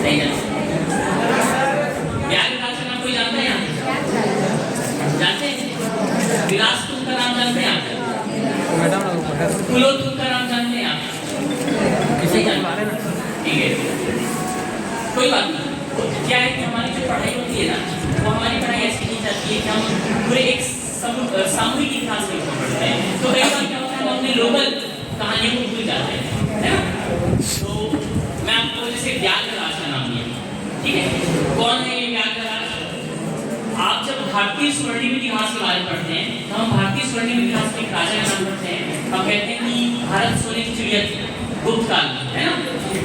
नहीं जानते। व्याघ्रराज का नाम कोई जानता है यहाँ? जानते हैं? विलासतुंग का नाम जानते हैं आप? कुलोतुंग का नाम जानते हैं आप? नहीं जानते? ठीक है, कोई बात नहीं। क्या है कि हमारी जो पढ़ाई होती है ना, वो हमारी पढ़ाई ऐसी की जाती है कि हम पूरे एक सामूहिक इतिहास को पढ़ते हैं। तो कई बार क्या होता है, हम अपने लोकल कहानियों को भूल जाते हैं, है ना? तो मैं आपको जैसे व्याघ्रराज का नाम लिया, ठीक है? कौन है ये व्याघ्रराज? आप जब भारतीय स्वर्णिम इतिहास के बारे में पढ़ते हैं तो हम भारतीय स्वर्णिम इतिहास में एक राजा का नाम पढ़ते हैं। हम कहते हैं कि भारत सोने की चिड़िया थी गुप्त काल में, है ना?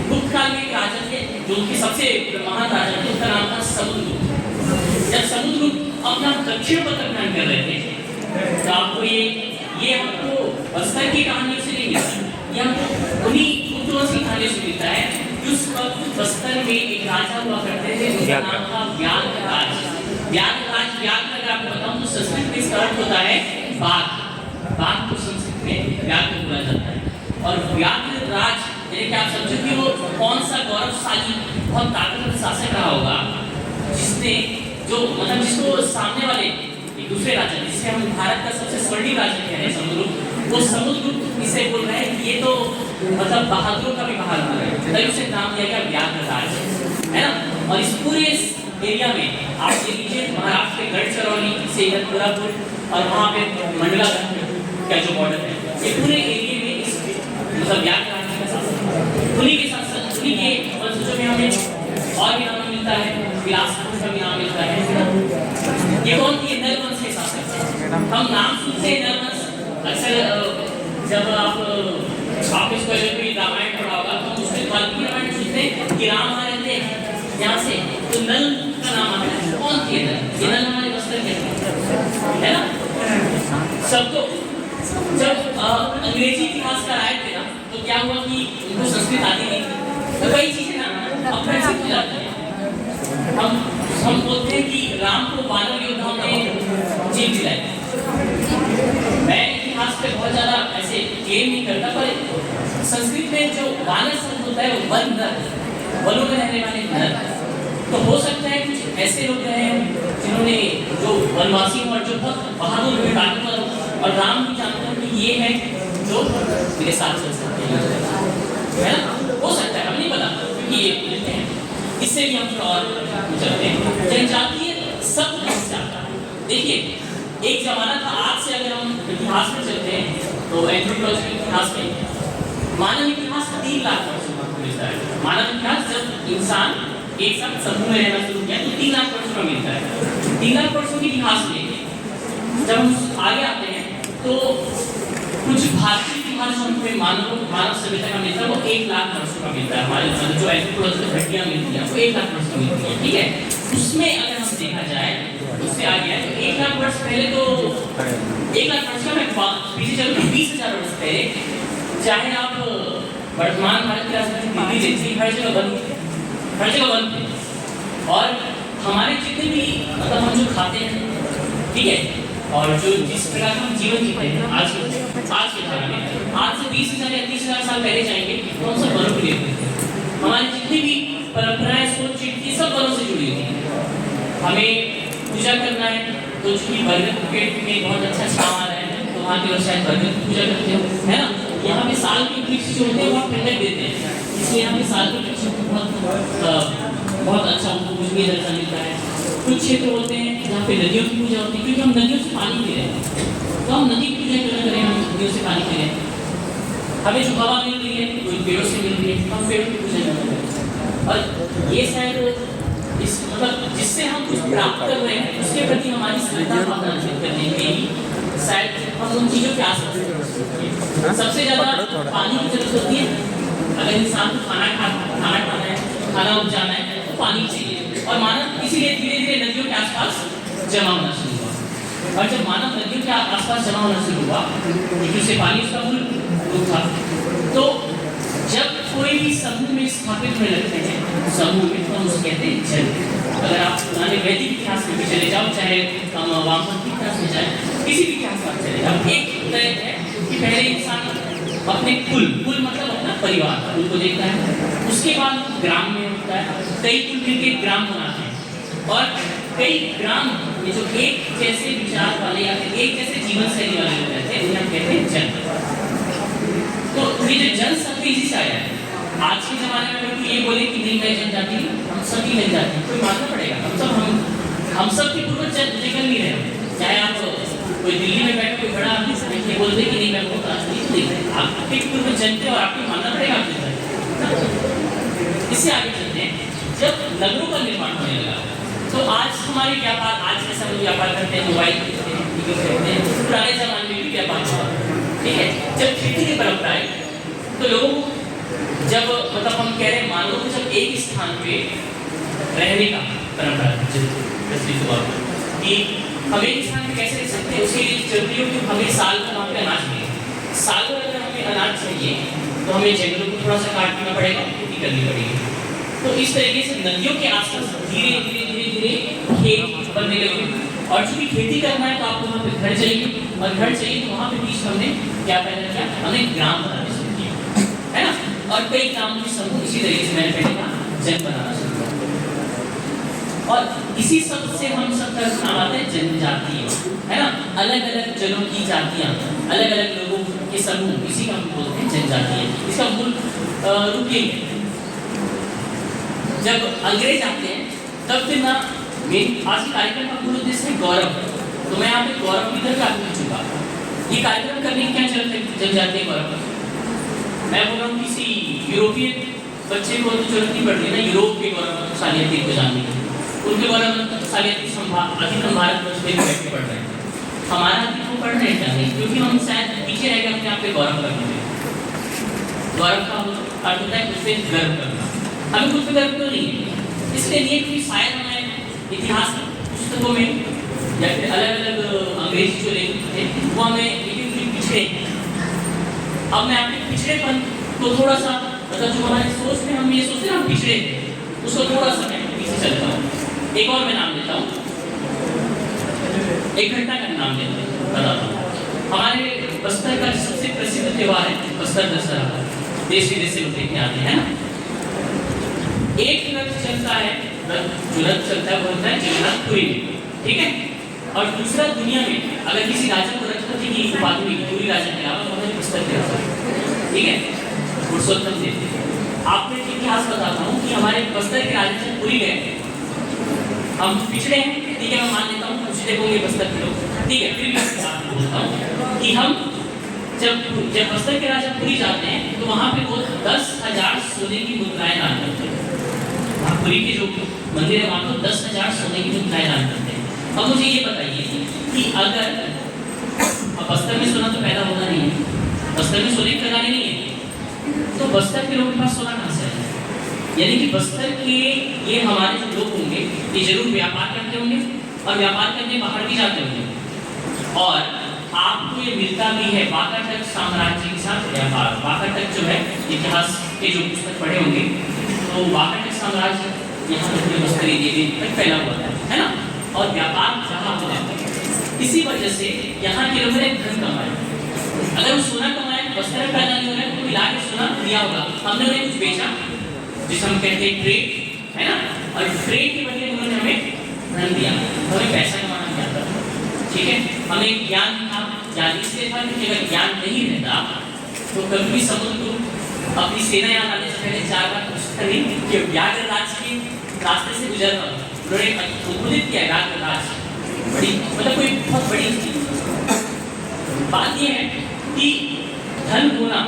गुप्त काल में एक राजा थे जो उनके सबसे महान राजा थे, उनका नाम था समुद्रगुप्त। जब समुद्रगुप्त अपना दक्षिण पथ अभियान कर रहे थे तो आपको ये हमको बस्तर की कहानियों से नहीं मिलता, ये हमको उन्हीं गुप्तवंश की कहानियों से मिलता है। उस वक्त बस्तर में एक राजा हुआ करते थे, उनका नाम था व्याघ्रराज। व्याघ्रराज, व्याघ्र अगर आपको बताऊं तो संस्कृत में इसका अर्थ होता है बाघ। बाघ को संस्कृत में व्याघ्र बोला जाता है। और व्याघ्रराज यानी कि आप समझो कि वो कौन सा गौरवशाली बहुत ताकतवर शासक रहा होगा जिसने जो मतलब जिसको सामने वाले एक दूसरे राजा, जिससे हम भारत का सबसे स्वर्णिम राजा कह रहे हैं समुद्रगुप्त, वो समुद्रगुप्त इसे बोल रहे हैं कि ये तो मतलब बहादुरों का भी बहादुर है, तभी उसे नाम दिया गया व्याघ्रराज, है ना? और इस पूरे एरिया में आप देख लीजिए महाराष्ट्र के गढ़चिरौली से कोल्हापुर और वहाँ पे मंडला का जो बॉर्डर है, ये पूरे एरिया में इस मतलब व्याघ्रराज का शासन, उन्हीं के साथ उन्हीं के वंशजों में हमें और भी नाम मिलता है, विलासपुर का भी नाम मिलता है। ये कौन थी? नरवंश के शासक। हम नाम सुनते हैं नरवंश, अक्सर जब आप इसको रामायण पढ़ा होगा तो उसमें वाल्मीकि रामायण सुनते हैं कि राम आ रहे थे यहाँ से, तो नल का नाम आता है। कौन थे नल? ये नल हमारे बस्तर के, है ना? सबको जब अंग्रेजी इतिहासकार आए थे ना तो क्या हुआ कि उनको संस्कृत आती नहीं, तो कई चीजें ना अपने से हो जाती हैं। हम बोलते हैं कि राम को वानर योद्धाओं ने जीत दिलाई। मैं इतिहास पे बहुत ज्यादा ऐसे क्लेम नहीं करता, पर संस्कृत में जो वानर शब्द होता है वो वन नर, वनों में रहने वाले नर। तो हो सकता है कुछ ऐसे लोग रहे हैं जिन्होंने जो वनवासी और जो बहुत बहादुर हुए ताकतवर हो, और राम भी जानते हैं कि ये है जो मेरे साथ चल सकते हैं, है ना? हो सकता है, हम नहीं पता, क्योंकि ये मिलते हैं। इससे भी हम थोड़ा और चलते हैं। जनजातीय सब देखिए, एक जमाना था, आज से अगर हम इतिहास में चलते हैं तो एंथ्रोपोलॉजी इतिहास में मानव इतिहास 3 लाख वर्षों का मिलता है। मानव इतिहास जब इंसान एक साथ समूह में रहना शुरू किया तो 3 लाख वर्षों का मिलता है। 3 लाख वर्षों के इतिहास में जब हम आगे आते हैं तो कुछ भारतीय इतिहास में मानव सभ्यता का मिलता है वो 1 लाख वर्षों का मिलता है। हमारे जो एंथ्रोपोलॉजिकल हड्डियां मिलती हैं वो 1 लाख वर्ष की मिलती है, ठीक है? उसमें अगर हम देखा जाए उससे आगे है तो 1 लाख वर्ष पहले, तो 1 लाख वर्ष का मैं पीछे चलूँ 20,000 वर्ष पहले, चाहे आप वर्तमान भारत की राजधानी दिल्ली देखिए, हर जगह बंद थे। और हमारे जितने भी मतलब हम जो खाते हैं, ठीक है, और जो जिस प्रकार हम जीवन जीते हैं आज के समय में, आज से 20,000 या 30,000 साल पहले जाएंगे तो हम सब वनों को देखते थे। हमारी जितनी भी परंपराएं, सोच, ये सब वनों से जुड़ी हुई है। हमें पूजा करना है तो चूंकि बरगद पेड़ में बहुत अच्छा छांव आ रहा है तो वहाँ के लोग शायद बरगद की पूजा करते हो, है ना? यहाँ पे साल के वृक्ष जो होते हैं वो ठंडक देते हैं, इसलिए यहाँ पे साल के वृक्ष बहुत अच्छा उनको पूजनीय दर्जा मिलता है। कुछ क्षेत्र होते हैं जहाँ पे नदियों की पूजा होती है, क्योंकि हम नदियों से पानी पी रहे हैं, तो हम नदी की पूजा क्यों करें? हम नदियों से पानी पी रहे हैं। हमें जो हवा मिल रही है वो पेड़ों से मिल रही है, हम पेड़ों की पूजा करते हैं। और ये शायद इस मतलब जिससे हम कुछ प्राप्त कर रहे हैं उसके प्रति हमारी श्रद्धा भावना करने के लिए शायद हम उन चीज़ों के आस पास सबसे ज़्यादा पानी की जरूरत होती है। अगर इंसान को खाना खाना है, खाना उपजाना है तो पानी चाहिए, और मानव इसीलिए धीरे धीरे नदियों के आसपास जमा होना शुरू हुआ। और जब मानव नदियों के आसपास जमा होना शुरू हुआ क्योंकि उससे पानी उसका मूल रूप था, तो जब कोई भी समूह में स्थापित होने लगते हैं समूह में तो हम उसे कहते हैं जन। अगर आप पुराने वैदिक इतिहास में भी चले जाओ, चाहे हम वामपंथी इतिहास में जाए, किसी भी इतिहास में चले जाओ, एक तय है कि पहले इंसान अपने कुल मतलब अपना परिवार उनको देखता है, उसके बाद ग्राम में होता है, कई कुल मिलकर ग्राम बनाते हैं, और कई ग्राम ये जो एक जैसे विचार वाले या फिर एक जैसे जीवन शैली वाले लोग रहते हैं, उन्हें हम कहते हैं जन। तो ये जो जन शब्द इसी से आया है। आज के जमाने में अगर ये बोले कि नहीं मैं जनजाति हूँ, हम सभी जनजाति, कोई मानना पड़ेगा। हम सब के पूर्वज जंगल नहीं रहे। चाहे आप कोई दिल्ली में बैठे कोई बड़ा आदमी ये बोलते कि नहीं मैं बहुत राजनीति नहीं है, आपके पूर्वज जनते और आपको मानना पड़ेगा आप जनता। इससे आगे चलते हैं, जब नगरों का निर्माण होने लगा तो आज हमारे व्यापार, आज जैसा हम व्यापार करते हैं मोबाइल करते हैं, पुराने जमाने में भी व्यापार हुआ, ठीक है। जब खेती की परंपरा आई तो लोगों को जब मतलब हम कह रहे हैं मानव को जब एक स्थान पे रहने का परंपरा कि हम एक स्थान पे कैसे रह सकते हैं, उसके लिए जरूरी हो कि हमें साल का वहाँ पे अनाज मिले। साल भर अगर हमें अनाज चाहिए तो हमें जंगलों को थोड़ा सा काटना पड़ेगा, खेती करनी पड़ेगी। तो इस तरीके से नदियों के आसपास धीरे धीरे धीरे धीरे खेत बनने लगे, और चूंकि खेती करना है तो आपको वहाँ पे घर चाहिए, और घर चाहिए तो वहाँ पे बीच हमने क्या पैदा किया, हमें ग्राम बनाने शुरू किया, है ना। और कई ग्रामों के समूह इसी तरीके से मैंने पहले कहा जन बनाना शुरू किया, और इसी शब्द से हम सब का नाम आता है जनजातीय, है ना। अलग अलग जनों की जातियाँ, अलग अलग लोगों के समूह, इसी का हम बोलते हैं जनजातीय। इसका मूल रूप ये है, जब अंग्रेज आते हैं तब फिर ना आज के कार्यक्रम का मूल उद्देश्य है गौरव। तो मैं यहाँ पे गौरव की तरफ आगे पूछूंगा, ये कार्यक्रम करने की क्या जरूरत है जनजातीय गौरव? मैं बोल रहा हूँ किसी यूरोपीय बच्चे को तो जरूरत नहीं पड़ती ना यूरोप के गौरवशाली को जानने की, उनके गौरवशाली अधिकतम भारतवर्ष में बैठ के पढ़ रहे हैं, हमारा अधिक वो पढ़ रहे हैं क्योंकि हम शायद पीछे रह गए अपने आप पे गौरव करने में। गौरव का अर्थ होता है खुद से गर्व करना, हमें खुद पे गर्व क्यों नहीं है? इसलिए नहीं कि शायद हमें इतिहास पुस्तकों में या फिर अलग अलग अंग्रेजी जो लेखक थे वो हमें पिछड़े। अब मैं अपने पिछड़ेपन को थोड़ा सा मतलब जो हमारे सोच में हम ये सोचते हैं हम पिछड़े उसको थोड़ा सा मैं पीछे चलता हूँ। एक और मैं नाम लेता हूँ, एक घटना का नाम बताता हूँ। हमारे बस्तर का सबसे प्रसिद्ध त्योहार है बस्तर दशहरा, देश विदेश से लोग देखने आते हैं ना। एक रथ चलता है, जो रथ चलता है वो होता है जगन्नाथपुरी में, ठीक है। और दूसरा दुनिया में अगर किसी राजा को रथपति की उपाधि मिली पूरी राजा के अलावा तो बस्तर के राजा, ठीक है, पुरुषोत्तम देव। आपको एक इतिहास बताता हूँ कि हमारे बस्तर के राजा जब पुरी गए, हम पिछड़े हैं, ठीक है, मैं मान लेता हूँ पिछड़े होंगे बस्तर के लोग, ठीक है, फिर भी बात बोलता हूँ कि हम जब बस्तर के राजा पुरी जाते हैं तो वहाँ पे वो 10,000 सोने की मुद्राएं दान करते हैं। पुरी के जो मंदिर है वहाँ तो 10,000 सोने की मुद्राएं दान करते हैं। अब मुझे ये बताइए कि अगर बस्तर में सोना तो पैदा होना नहीं है, बस्तर में सोने की खदानें नहीं है, तो बस्तर के लोगों के पास सोना कहाँ से आएगा? यानी कि बस्तर के ये हमारे जो लोग होंगे ये जरूर व्यापार करते होंगे, और व्यापार करने बाहर भी जाते होंगे। और आपको ये मिलता भी है वाकाटक साम्राज्य के साथ व्यापार। वाकाटक जो है इतिहास के जो पुस्तक पढ़े होंगे तो वाकाटक साम्राज्य यहाँ तक बस्तरी देवी तक फैला हुआ है ना, और व्यापार जहाँ हो जाता है। इसी वजह से यहाँ के लोगों ने धन कमाया। अगर वो सोना कमाए बस्तर में पैदा नहीं हो रहा है तो मिला के सोना दिया होगा, हमने उन्हें कुछ बेचा जिसे हम कहते हैं ट्रेड, है ना, और ट्रेड के बदले उन्होंने हमें धन दिया, हमें पैसा कमाना नहीं आता, ठीक है। हमें ज्ञान था, ज्ञान इसलिए था क्योंकि अगर ज्ञान नहीं रहता तो कभी भी समुद्र को अपनी सेना यहाँ आने से पहले 4 बार कोशिश करी कि व्याघ्रराज के रास्ते से गुजरना। उन्होंने उद्बोधित किया व्याघ्रराज, बड़ी मतलब कोई बहुत बड़ी बात यह है कि धन होना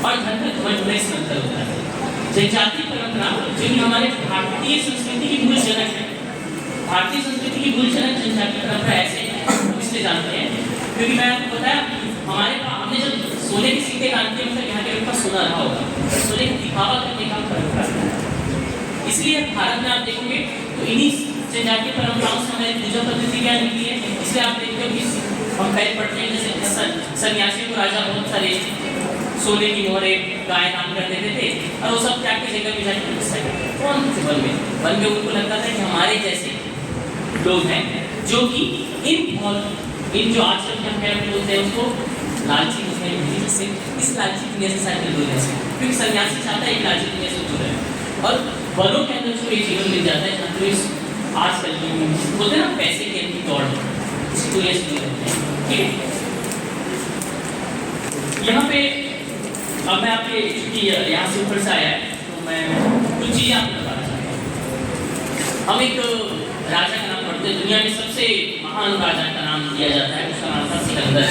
और धन का घमंड होना इसमें अंतर होता है। जनजातीय परंपरा जो कि हमारे भारतीय संस्कृति की मूल जनक है, भारतीय संस्कृति की मूल जनक जनजातीय परंपरा ऐसे इसलिए जानते हैं क्योंकि मैं आपको बताया हमने जब सोने के सिक्के काटते हैं मतलब यहाँ के लोग का सोना रहा होगा, सोने का दिखावा करने का परंपरा है। इसलिए भारत में आप देखोगे तो इन्हीं जनजातीय परंपराओं से हमारी पूजा पद्धति क्या मिलती है। इसलिए आप देखते हो कि हम पहले पढ़ते हैं जैसे सन्यासियों को राजा बहुत सारे सोने की मोहरे गाय दान कर देते थे और वो सब त्याग के जगह में जाकर तपस्या करते। कौन थे वन में उनको लगता था कि हमारे जैसे लोग हैं जो कि इन जो आज हम बोलते हैं उसको लालची दुनिया से, इस लालची दुनिया से शायद दूर रह सके, क्योंकि सन्यासी चाहता है एक लालची दुनिया से दूर रहे। और वनों के अंदर उसको ये जीवन मिल जाता है जहाँ तो इस आजकल की बोलते हैं ना पैसे की इनकी दौड़, इसको ये नहीं रहते हैं। ठीक है, यहाँ पे अब मैं आपके चूंकि यहाँ से ऊपर से आया है तो मैं कुछ चीज़ें आपको बताना चाहता हूँ। हम एक राजा का नाम पढ़ते हैं, दुनिया में सबसे महान राजा का नाम दिया जाता है, उसका नाम था सिकंदर,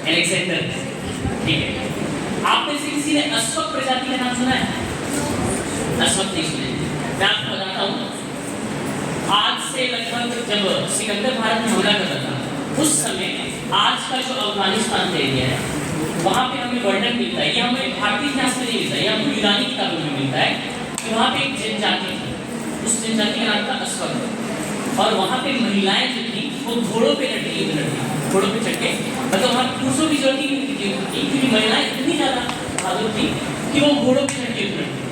अलेक्जेंडर। ठीक है, आप में से किसी ने अश्वक प्रजाति का नाम सुना है? अश्वक नहीं सुने? मैं आपको बताता हूँ। आज से लगभग जब सिकंदर भारत में हमला कर रहा था उस समय आज का जो अफगानिस्तान का एरिया है वहाँ पे हमें वर्णन मिलता है, ये हमें भारतीय इतिहास में नहीं मिलता है, ये हमको यूनानी किताबों में मिलता है कि वहाँ पे एक जनजाति थी, उस जनजाति का नाम था अश्वक, और वहाँ पे महिलाएं जो थी वो घोड़ों पे लड़ती घोड़ों पे चढ़ के, मतलब वहाँ पुरुषों की जरूरत ही नहीं थी क्योंकि महिलाएं इतनी ज़्यादा बहादुर थी कि वो घोड़ों पे चढ़ के उतरती।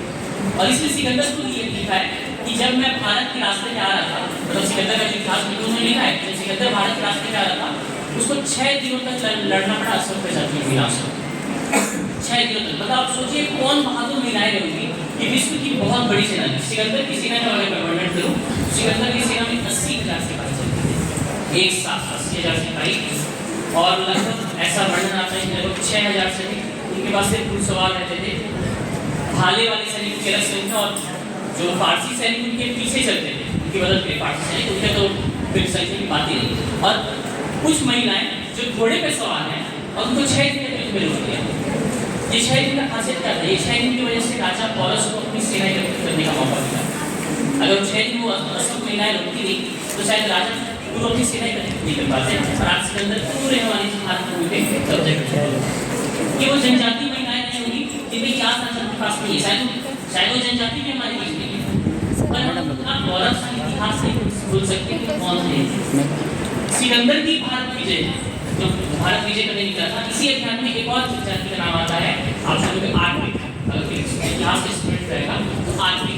और इसलिए सिकंदर को ये लिखा है कि जब मैं भारत के रास्ते पे आ रहा था, मतलब सिकंदर का जो इतिहास में उन्होंने लिखा है जब सिकंदर भारत के रास्ते पे आ रहा था उसको 6 दिनों तक लड़ना पड़ा अश्वक प्रजाति के खिलाफ। 6 दिनों तक, मतलब आप सोचिए कौन बहादुर महिलाएं रहेंगी। ये विश्व की बहुत बड़ी सेना थी। सिकंदर की सेना का अगर मैं वर्णन करूं, सिकंदर की सेना में 80,000 सिपाही चलते थे, एक साथ 80,000 सिपाही, और लगभग ऐसा वर्णन आता है कि लगभग 6,000 सैनिक उनके पास से घुड़सवार रहते थे, भाले वाले सैनिक के अलग संख्या, और जो फारसी सैनिक उनके पीछे चलते थे, उनकी मदद के फारसी सैनिक, उनके तो फिर संख्या की बात ही नहीं। और कुछ महिलाएं जो घोड़े पे सवार हैं और उनको 6 दिन तक मिल गया। ये 6 दिन का खासियत क्या था? ये 6 दिन की वजह से राजा पौरस को अपनी सेना एकत्रित करने का मौका मिला। अगर 6 दिन वो अश्वक महिलाएं रुकती नहीं तो शायद राजा पूरी अपनी सेना एकत्रित नहीं कर पाते, और आज के अंदर पूरे हमारे भारत को उनके कब्जे कर। ये वो जनजाति महिलाएं नहीं होंगी जिनमें इतिहास उनके पास नहीं है, शायद वो जनजाति भी हमारे बीच नहीं है, पर हम उनका गौरवशाली इतिहास नहीं भूल सकते कि कौन थे। सिकंदर की भारत विजय, जो भारत विजय करने निकला था, इसी अध्याय में एक और जनजाति का नाम आता है, आप सुनोगे आर्टिक। अगर इतिहास के स्टूडेंट रहेगा तो आर्टिक।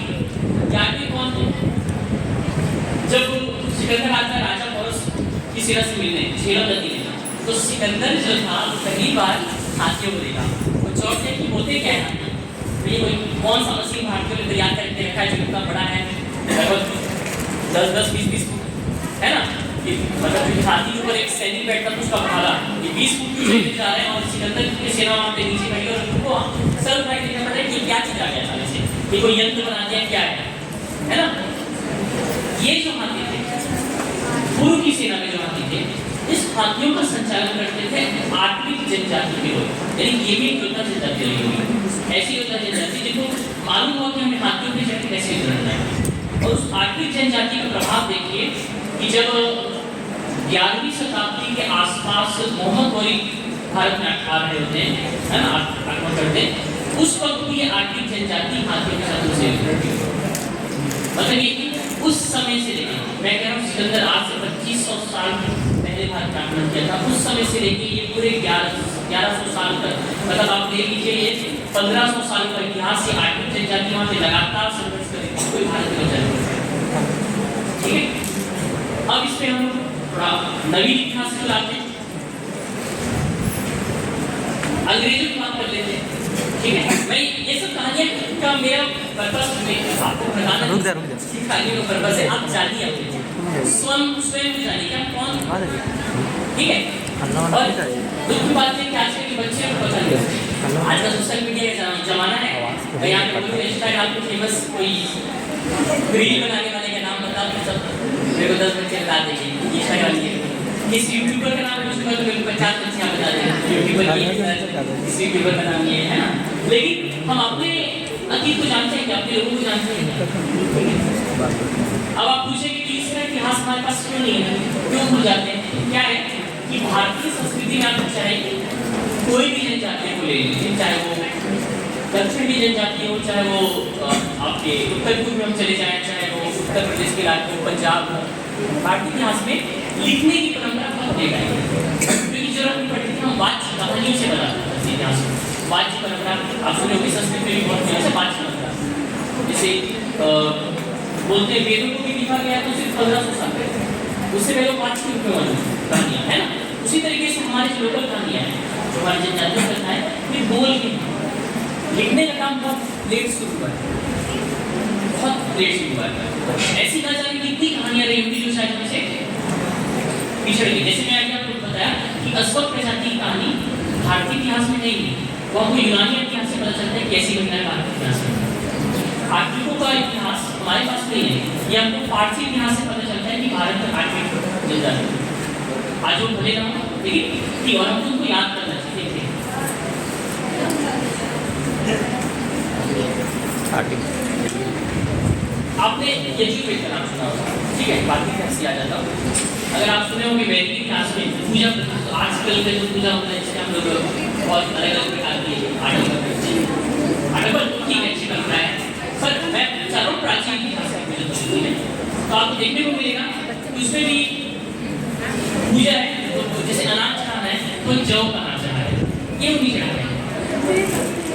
आर्टिक कौन थे? जब सिकंदर आता है राजा पौरस की सेना से मिलने झेलम नदी में, तो सिकंदर जो था पहली बार हाथियों को देखा। वो चौथे कि होते क्या है, तो ये कोई कौन सा मशीन हाथियों में तैयार करके रखा है जो इतना बड़ा है, लगभग 10-10, 20-20 फुट है ना, मतलब हाथी के ऊपर एक सैनिक बैठता तो उसका भाला ये 20 फुट की ऊंचाई जा रहे हैं, और सिकंदर की सेना वहाँ पे नीचे बैठी और उनको सर उठाई देखना पड़ता है कि क्या चीज आ गया था, वैसे ये कोई यंत्र बना दिया क्या है ना। ये जो हाथी थे पूर्व की सेना में जो हाथी थे, इस हाथियों का संचालन करते थे आर्टिक जनजाति के लोग, यानी ये भी एक योद्धा जनजाति रही होगी, ऐसी योद्धा जनजाति जिनको मालूम हुआ कि हमें हाथियों पे चढ़ के कैसे उतरना है। और उस आर्टिक जनजाति का प्रभाव देखिए कि जब 11वीं शताब्दी के आसपास मोहम्मद गौरी भारत में आ रहे होते हैं, है ना, आक्रमण करते हैं, उस वक्त भी ये आर्टिक जनजाति हाथियों के साथ उसे मतलब ये उस समय से लेकर, मैं कह रहा हूँ सिकंदर आज से 2500 साल पहले भारत का आक्रमण किया था, उस समय से लेकर ये पूरे 1100 साल तक, मतलब आप देख लीजिए ये 1500 साल का इतिहास से आर्टिक जनजाति वहाँ पे लगातार संघर्ष कर रही थी, कोई भारत में चल रहा। ठीक है, अब इसमें हम थोड़ा नवीन इतिहास को लाते हैं, अंग्रेजों की बात कर लेते हैं। ठीक है, मैं ये सब कहानियां का मेरा पर्पस में आपको बताना है, कहानी का पर्पस है आप जानिए, अपने स्वयं जानिए क्या कौन। ठीक है, और दुख की बात है कि आजकल के बच्चे को पता नहीं, आज का सोशल मीडिया का जमाना है, यहाँ पे कोई इंस्टाग्राम पे फेमस कोई रील बनाने वाले का नाम बता दो सब मेरे को 10 बच्चे बता देंगे, इंस्टाग्राम के इस यूट्यूबर का नाम पूछूंगा तो मेरे को 50 बच्चियां बता देंगे, यूट्यूबर इस यूट्यूबर का नाम ये है ना। लेकिन हम अपने अतीत को जानते हैं, अपने लोगों को जानते हैं। अब आप पूछेंगे कि इसका इतिहास हमारे पास क्यों नहीं है, क्यों भूल जाते हैं? क्या है कि भारतीय संस्कृति में आप चाहे कोई भी जनजाति को ले लीजिए, चाहे वो दक्षिणी जनजाति हो, चाहे वो आपके उत्तर पूर्व में हम चले जाएं, चाहे वो उत्तर प्रदेश के इलाके हो, पंजाब हो, भारतीय इतिहास में लिखने की परंपरा बहुत देगा है, क्योंकि जरूरत नहीं पड़ती थी, हम वाच्य कहानियों से बताते हैं इतिहास में। वाच्य परंपरा आप सुने होगी, संस्कृत में भी बहुत फेमस है वाच्य परंपरा। जैसे बोलते हैं वेदों को भी लिखा गया तो सिर्फ 1500 साल पहले, उससे पहले वाच्य के रूप में मौजूद कहानियाँ है ना। उसी तरीके से हमारी जो लोकल कहानियाँ हैं, जो हमारी जनजातीय कथा है, ये बोल के लिखने का काम बहुत लेट शुरू हुआ है, बहुत ग्रेट शुरू हुआ है। ऐसी ना जाने कितनी कहानियां रही होंगी जो शायद हमसे पिछड़ गई। जैसे मैं आपको बताया कि अस्वक प्रजाति की कहानी भारतीय इतिहास में नहीं है, वो हमको यूनानी इतिहास से पता चलता है कैसी घटनाएं भारतीय इतिहास में। आर्किकों का इतिहास हमारे पास नहीं है, ये हमको फारसी इतिहास से पता चलता है कि भारत में आर्किक मिल जाते हैं। आज वो भले ना हो लेकिन ठीक, और हमको उनको याद करना चाहिए। आपने यजुर्वेद का नाम सुना होगा, ठीक है, बाकी कैसे आ जाता हूँ। अगर आप सुने होंगे वैदिक इतिहास में पूजा, तो आजकल के जो पूजा होता है हम लोग बहुत अलग-अलग प्रकार की आडम्बर करते हैं। आडम्बर ठीक है, अच्छी कल्पना है, पर मैं चाह रहा हूँ प्राचीन इतिहास की पूजा होती है तो आपको देखने को मिलेगा उसमें भी पूजा है। तो जैसे अनाज चढ़ाना है तो जौ का अनाज चढ़ा है, ये नहीं चढ़ा है।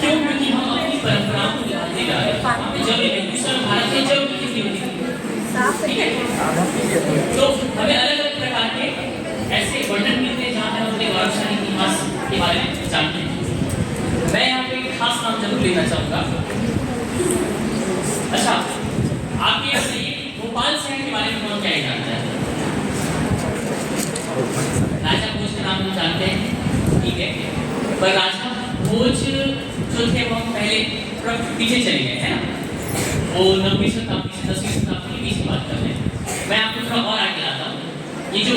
क्यों? क्योंकि हम अपनी परंपराओं को निभाते जा रहे हैं। जब हिंदुस्तान भारत में जब की खेती होती है, ठीक है, तो हमें अलग-अलग प्रकार के ऐसे वर्णन मिलते हैं जहाँ हम अपने गौरवशाली इतिहास के बारे में जानते हैं। मैं यहाँ पे एक खास नाम जरूर लेना चाहूँगा। अच्छा, आपके यहाँ से भोपाल शहर के बारे में कौन क्या जानता है? राजा भोज का नाम हम जानते हैं, ठीक है, पर राजा भोज जो थे वो पहले पीछे चले गए हैं ना, वो 9वीं शताब्दी से 10वीं शताब्दी के बीच की बात कर रहे हैं। मैं आपको थोड़ा और आगे लाता हूँ। ये जो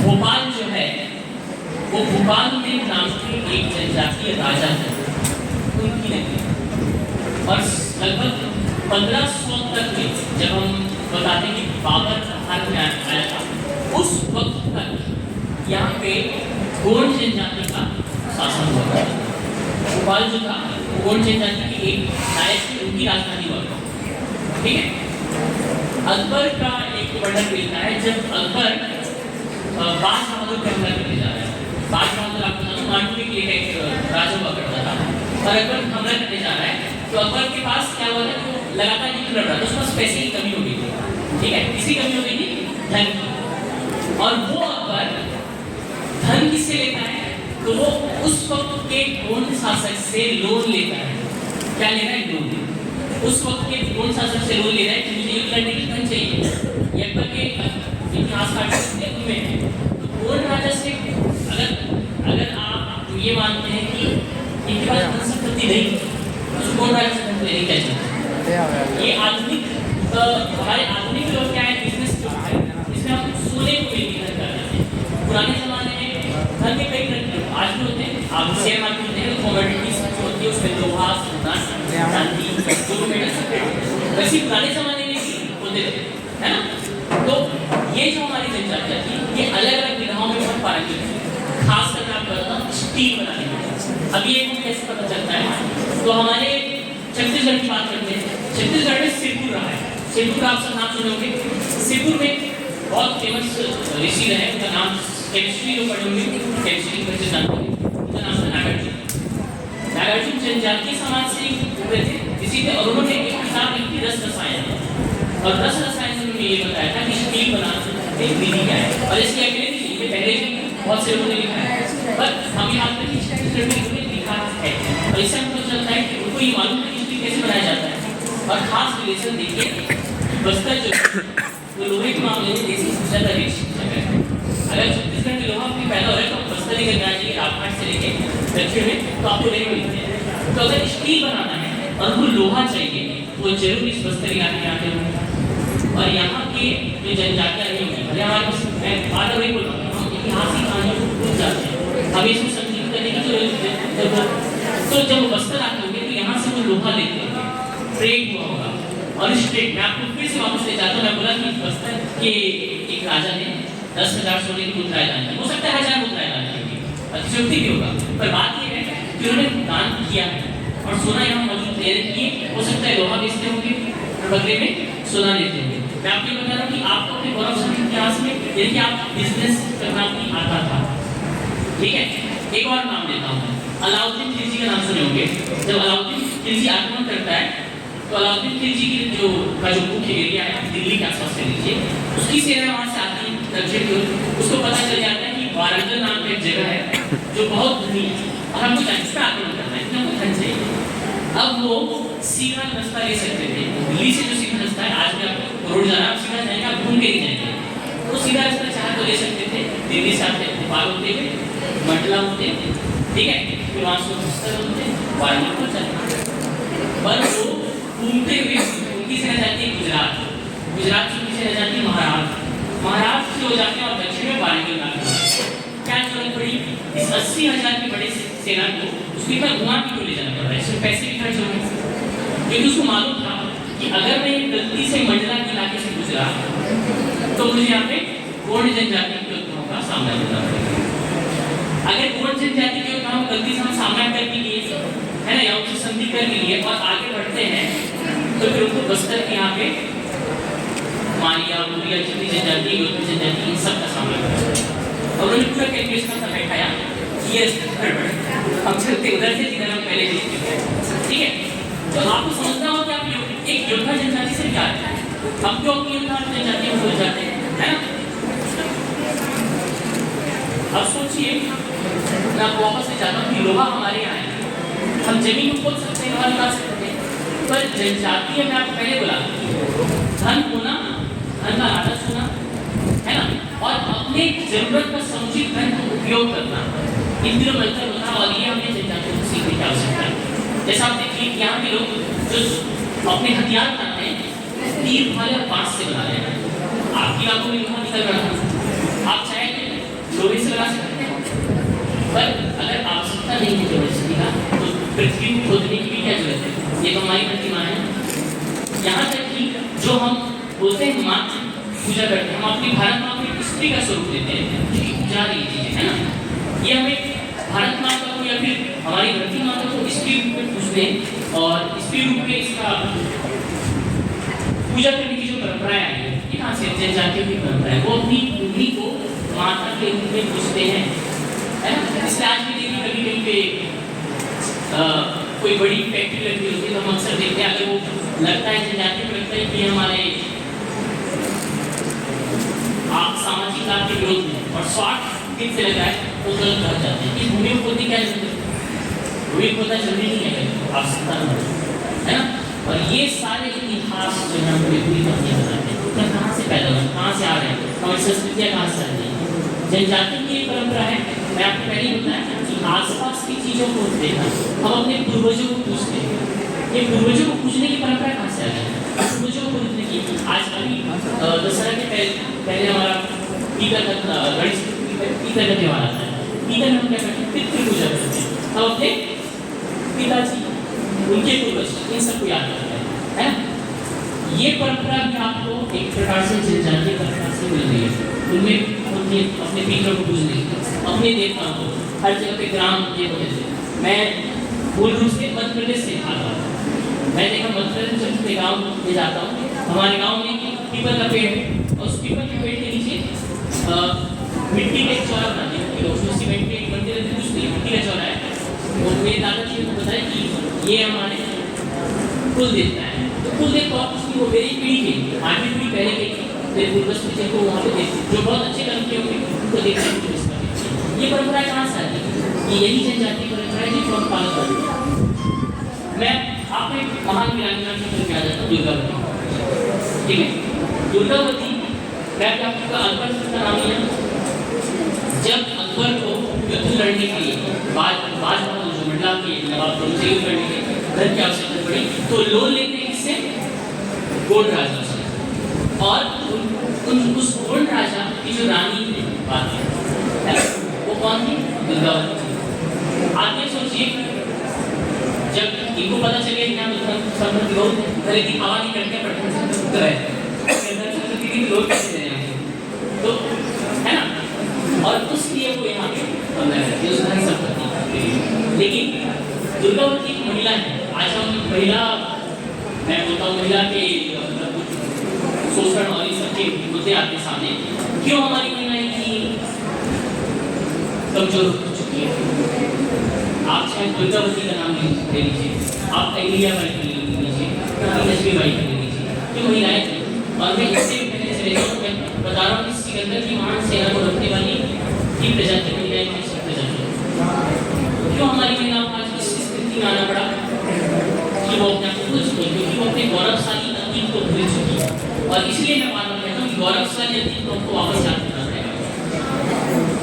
भोपाल जो है वो भोपाल में नाम के एक जनजातीय राजा है, उनकी नगरी, और लगभग 1500 तक में जब हम बताते हैं कि बाबर भारत में आया था, उस वक्त तक यहाँ पे गोंड जनजाति का शासन हुआ था। भोपाल जो था गोंड जनजाति की एक नायक थी, उनकी राजधानी हुआ था, ठीक है। अकबर का एक वर्णन मिलता है जब अकबर बाज बहादुर पे हमला करने जा रहा है। बाज बहादुर आपको मांडवी के एक राजा हुआ करता था, और अकबर हमला करने जा रहा है तो अकबर के पास क्या हुआ था, वो लगातार युद्ध लड़ रहा था, उसके पास पैसे की कमी हो गई थी, ठीक है, किसी कमी हो गई थी, धन की। और वो अकबर धन किससे लेता है, तो वो उस वक्त के गोंड शासक से लोन लेता है। क्या ले रहा है? लोन। उस वक्त के गोंड शासक से लोन ले रहा है कि मुझे युद्ध लड़ने की धन चाहिए। ये अकबर के इतिहास में है। तो गोंड राजा से अगर आप ये मानते हैं कि इनके पास धन संपत्ति नहीं, तो गोंड राजा से धन लेने क्या चाहिए? ये आधुनिक हमारे आधुनिक लोग क्या है, बिजनेस जो है इसमें हम सोने को लेकर धन करते हैं। पुराने जमाने में धन के कई तरह आज भी होते हैं, आप शेयर मार्केट में देखें कमोडिटीज होती है, उसमें लोहा, सोना, चांदी, जो मेटल सब वैसे पुराने जमाने में भी होते थे, है ना। तो ये जो हमारी जनजातियाँ थी ये अलग-अलग विधाओं में बहुत पारंगत थी, खास करके आप बताता हूँ स्टील बनाने में। अब ये कैसे पता चलता है, तो हमारे छत्तीसगढ़ की बात करते हैं। छत्तीसगढ़ में सिरपुर रहा है, सिरपुर आप सब नाम सुने होंगे। सिरपुर में बहुत फेमस ऋषि रहे, उनका नाम केमिस्ट्री जो पढ़े होंगे, केमिस्ट्री में जानते हैं, उनका नाम था नागार्जुन। नागार्जुन जनजातीय समाज से जुड़े थे, इसी थे, और उन्होंने एक किताब लिखी रस रसायन, और रस रसायन में उन्होंने ये बताया था कि स्टील बनाना एक विधि क्या है। और इसकी अकेले नहीं, ये पहले भी बहुत से लोगों ने लिखा है, पर हम ये बात करें छत्तीसगढ़ में उन्होंने लिखा है, और इससे हमको चलता है कि उनको ये मालूम है कि स्टील कैसे बनाया जाता है। और खास रिलेशन देखिए, बस्तर जो वो लोहे के मामले में देश की सबसे ज़्यादा रिच जगह है। अगर छत्तीसगढ़ में लोहा आपकी पैदा हो रहा है तो बस्तर लेकर जाना चाहिए, राजघाट से लेके दक्षिण में, तो आपको नहीं मिलते हैं। तो अगर स्टील बनाना है और वो लोहा चाहिए, वो जरूर इस बस्तर इलाके में आते होंगे। और यहाँ के जो जनजातियाँ नहीं होंगी, भले हमारे पास मैं बार नहीं बोल रहा हूँ, हम ऐतिहासिक कहानियों को भूल जाते हैं, हमें इसमें संगीत करने की जरूरत। तो जब वो बस्तर आते होंगे तो यहाँ से वो लोहा लेते होंगे, ट्रेड हुआ होगा। और इस ट्रेड में आपको फिर से वापस ले जाता हूँ, मैं बोला कि बस्तर के एक राजा ने 10,000 सोने की मुद्राएं दान की, हो सकता है 1000 मुद्राएं दान की होगी, अतिशयोक्ति भी होगा, पर बात ये है कि उन्होंने दान किया है और सोना यहाँ मौजूद ले रखी है। हो सकता है लोहा बेचते होंगे और बदले में सोना लेते होंगे। मैं आपको बता रहा हूँ कि आपको अपने गौरवशाली इतिहास में यदि आप बिजनेस करना भी आता था, ठीक है। एक और नाम लेता हूँ, अलाउद्दीन खिलजी का नाम सुने होंगे। जब अलाउद्दीन खिलजी आक्रमण करता है तो अलाउद्दीन खिलजी की जो मुख्य एरिया है दिल्ली के आसपास से लीजिए, उसकी सेना वहाँ से आती है दक्षिण की ओर। उसको पता चल जाता है कि वारंगल नाम की एक जगह है जो बहुत धनी है और हमको इस पर आक्रमण करना है, हमको धन चाहिए। अब वो सीधा रास्ता ले सकते थे, दिल्ली से जो सीधा रास्ता है, आज भी आपको रोड जाना, आप सीधा जाएंगे, आप घूम के नहीं जाएंगे, तो सीधा रास्ता चाहे तो ले सकते थे। दिल्ली से आते भोपाल होते हुए मंडला होते, ठीक है, फिर वहाँ से बस्तर होते वाराणसी पहुँच जाते। पर वो घूमते हुए उनकी से रह जाती है गुजरात, गुजरात से उनकी से रह जाती है महाराष्ट्र, महाराष्ट्र से हो जाते हैं और दक्षिण में वाराणसी इलाके। क्या जरूरत पड़ी इस 80,000 की बड़ी सेना को उसको इतना घुमा के क्यों ले जाना पड़ रहा है? इसमें पैसे भी खर्च हो गए, क्योंकि उसको मालूम था कि अगर मैं गलती से मंडला के इलाके से गुजरा तो मुझे यहाँ पे गोंड जनजाति के योद्धाओं का सामना करना पड़ेगा। अगर गोंड जनजाति के योद्धाओं गलती से हम सामना कर भी लिए, है ना, या उनसे संधि कर भी लिए और आगे बढ़ते हैं, तो फिर उनको बस्तर के यहाँ पे मारिया मुरिया जितनी जनजाति योद्धा जनजाति इन सब का सामना करना। और उन्होंने पूरा कैलकुलेशन का बैठाया, ये हम चलते उधर से जिधर हम पहले जीत चुके हैं, ठीक है। तो आपको समझना होगा कि आप एक योद्धा जनजाति से क्या है, हम क्यों अपनी योद्धा जनजाति में भूल जाते हैं, है ना। अब सोचिए, मैं आपको वापस से जाता हूँ कि लोहा हमारे यहाँ है, हम जमीन को खोद सकते हैं, लोहा निकाल सकते हैं, पर जनजाति में आपको पहले बोला धन होना, धन का आदर्श होना, है ना, और अपने जरूरत का समुचित धन का उपयोग करना, इन दिनों बेहतर होता। और ये हमें जनजातियों को सीखने की आवश्यकता है। जैसा आप देखिए यहाँ के लोग जो अपने हथियार बनाते हैं तीर भाले और बांस से बना रहे हैं। आपकी आंखों में लोहा निकल रहा है, आप चाहे तो लोहे से बना सकते हैं, पर अगर आवश्यकता नहीं है जोड़ने का तो पृथ्वी को खोदने की भी क्या जरूरत है? ये तो हमारी प्रतिमा है। यहाँ तक कि जो हम बोलते हैं माँ पूजा करते हैं, हम अपनी भारत माँ को स्त्री का स्वरूप देते हैं, जो कि पूजा रही चीजें है ना। ये हमें भारत माता को या फिर हमारी धरती माता को स्त्री रूप में पूजते हैं और स्त्री रूप में इसका पूजा करने की जो परंपराएं आई है, ये कहाँ से? जनजातियों की परंपरा है। वो अपनी भूमि को माता के रूप में पूजते हैं, है ना। इसलिए आज भी देखिए कभी कहीं पे कोई बड़ी फैक्ट्री लगी होती है तो हम अक्सर देखते हैं, अगर वो लगता है जनजाति को लगता है कि हमारे सामाजिक लाभ के विरोध में और स्वार्थ किस से लगा है तो गलत कर जाते हैं। इस भूमि को खोदने क्या जरूरत है? भूमि खोदना जरूरी नहीं है, आवश्यकता है ना। और ये सारे इतिहास जो है पूरी पूरी कहानियाँ बताते हैं, तो कहाँ से पैदा हुए, कहाँ से आ रहे हैं, हमारी संस्कृतियाँ कहाँ से आ रही हैं। जनजाति की एक परंपरा है, मैं आपको पहले ही बताया कि आसपास की चीज़ों को देखा, हम अपने पूर्वजों को पूछते हैं। ये पूर्वजों को पूछने की परंपरा कहाँ से आ गई? पूर्वजों को पूछने की आज अभी दशहरा के पहले हमारा पीतल का गणेश पीतल का त्योहार आता है। पीतल में हम क्या करते हैं? पितृ पूजा करते हैं। हम अपने पिताजी, उनके पूर्वज, इन सबको याद करते हैं, है ना। ये परंपरा भी आपको एक प्रकार से जनजातीय परंपरा से मिल रही है। उनमें अपने पितरों को पूजने की, अपने देवताओं को हर जगह पे ग्राम देवते थे। मैं मूल रूप से मध्य प्रदेश से आता हूँ, मैं देखा मध्य प्रदेश जब मैं गाँव में जाता हूँ, हमारे गाँव में पीपल का पेड़ है और उस पीपल के पेड़ के नीचे मिट्टी का एक चौरा बनाते हैं, उसमें सीमेंट के एक मंदिर है, कुछ नहीं, मिट्टी का चौरा है। और मेरे दादाजी को बताया कि ये हमारे कुल देवता है। तो कुल देवता और उसकी वो मेरी पीढ़ी के 8वीं पीढ़ी पहले के मेरे पूर्वज थे को वहाँ पे देखते, जो बहुत अच्छे कर्म किए होंगे उनको देखने की कोशिश करते। ये परंपरा कहाँ से आती है? ये यही जनजाति परंपरा है जिसको हम पालन करते हैं। मैं आपको एक महान वीरांगना की याद आता हूँ, दुर्गावती, ठीक है। दुर्गावती मैं आपको अकबर का नाम लिया। जब अकबर को युद्ध लड़ने के लिए जो मंडला के नवाब से युद्ध लड़ने के लिए धन की आवश्यकता पड़ी तो लोन लेते हैं किससे? गोंड राजा से। और उस गोंड राजा की जो रानी थी बात है वो कौन थी? दुर्गावती। आगे सोचिए, जब इनको पता चले कि हम संपत्ति बहुत भले दिखावा नहीं करते पटना लोग कैसे दे रहे हैं, तो है ना। और उसलिए वो यहाँ पे उस धन संपत्ति। लेकिन दुर्गावती एक महिला है। आज हम महिला, मैं बोलता हूँ महिला के शोषण और इस सबके मुद्दे आते सामने, क्यों हमारी महिलाएं की कमजोर हो चुकी है। आप चाहे दुर्गावती का नाम ले लीजिए, आप अहिल्या बाई का ले लीजिए, लक्ष्मी बाई का ले लीजिए, क्यों महिलाएं थी। और मैं इससे पहले चले जाऊँ, मैं बता रहा हूँ कि सिकंदर की महान सेना को रखने वाली की प्रजाति महिलाएं कैसे प्रजाति, क्यों हमारी महिलाओं को आज इस स्थिति में आना पड़ा? वो अपने आप को भूल चुकी है, क्योंकि वो अपने गौरवशाली अतीत को भूल चुकी है। और इसलिए मैं बार बार कहता हूँ कि गौरवशाली अतीत को हमको वापस याद करना पड़ेगा।